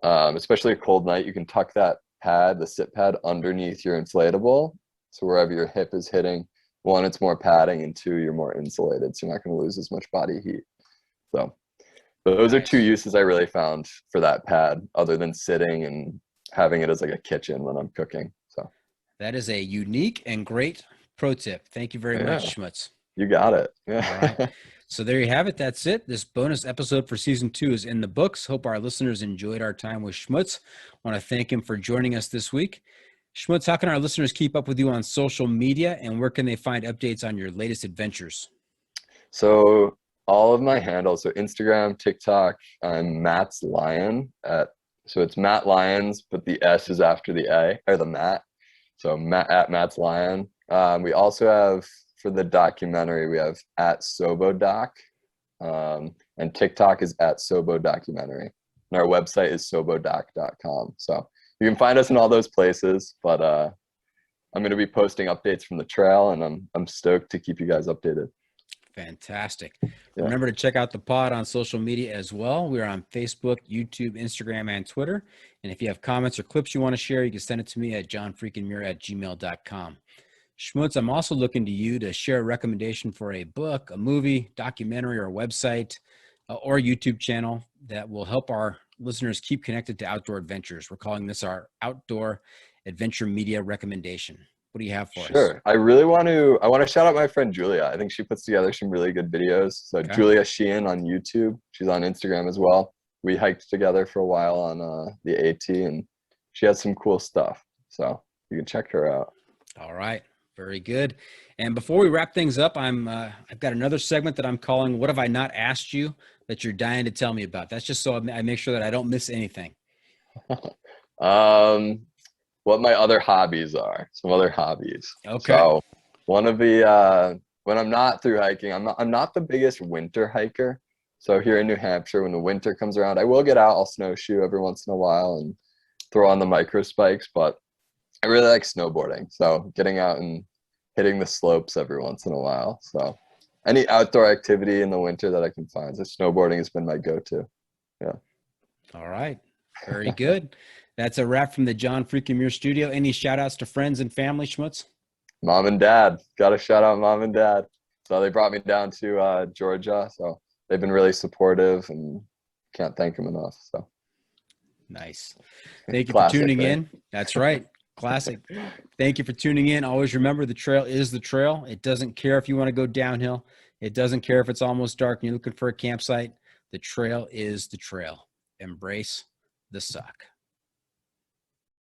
especially a cold night, you can tuck that pad, the sit pad, underneath your inflatable. So wherever your hip is hitting, 1, it's more padding, and 2, you're more insulated. So you're not going to lose as much body heat. So those are 2 uses I really found for that pad, other than sitting and having it as like a kitchen when I'm cooking. So that is a unique and great pro tip. Thank you very much, Schmutz. You got it. Yeah. All right. So there you have it. That's it. This bonus episode for season 2 is in the books. Hope our listeners enjoyed our time with Schmutz. I want to thank him for joining us this week. Schmutz, how can our listeners keep up with you on social media, and where can they find updates on your latest adventures? So all of my handles, so Instagram, TikTok, I'm Matt's Lion. So it's Matt Lyons, but the S is after the A, or the Matt. So at Matt's Lion. We also have, for the documentary, we have at SOBO Doc, and TikTok is at SOBO Documentary. And our website is sobodoc.com. So you can find us in all those places, but I'm going to be posting updates from the trail, and I'm stoked to keep you guys updated. Fantastic. Yeah. Remember to check out the pod on social media as well. We're on Facebook, YouTube, Instagram, and Twitter. And if you have comments or clips you want to share, you can send it to me at johnfreakinmuir@gmail.com. Schmutz, I'm also looking to you to share a recommendation for a book, a movie, documentary, or a website or YouTube channel that will help our listeners keep connected to outdoor adventures. We're calling this our Outdoor Adventure Media Recommendation. What do you have for us? Sure. I want to shout out my friend Julia. I think she puts together some really good videos. So Okay. Julia Sheehan on YouTube. She's on Instagram as well. We hiked together for a while on the AT, and she has some cool stuff. So you can check her out. All right. Very good. And before we wrap things up, I've got another segment that I'm calling "What Have I Not Asked You That You're Dying to Tell Me About?" That's just so I make sure that I don't miss anything. What my other hobbies are. Some other hobbies. Okay. So one of the when I'm not through hiking, I'm not the biggest winter hiker. So here in New Hampshire, when the winter comes around, I will get out. I'll snowshoe every once in a while and throw on the micro spikes, but I really like snowboarding. So getting out and hitting the slopes every once in a while. So any outdoor activity in the winter that I can find. So snowboarding has been my go-to. Yeah. All right. Very good. That's a wrap from the John Freakin' Muir studio. Any shout outs to friends and family, Schmutz? Mom and dad. Got to shout out mom and dad. So they brought me down to Georgia. So they've been really supportive, and can't thank them enough. So nice. Thank you Classic, for tuning right? in. That's right. Classic. Thank you for tuning in. Always remember, the trail is the trail. It doesn't care if you want to go downhill. It doesn't care if it's almost dark and you're looking for a campsite. The trail is the trail. Embrace the suck.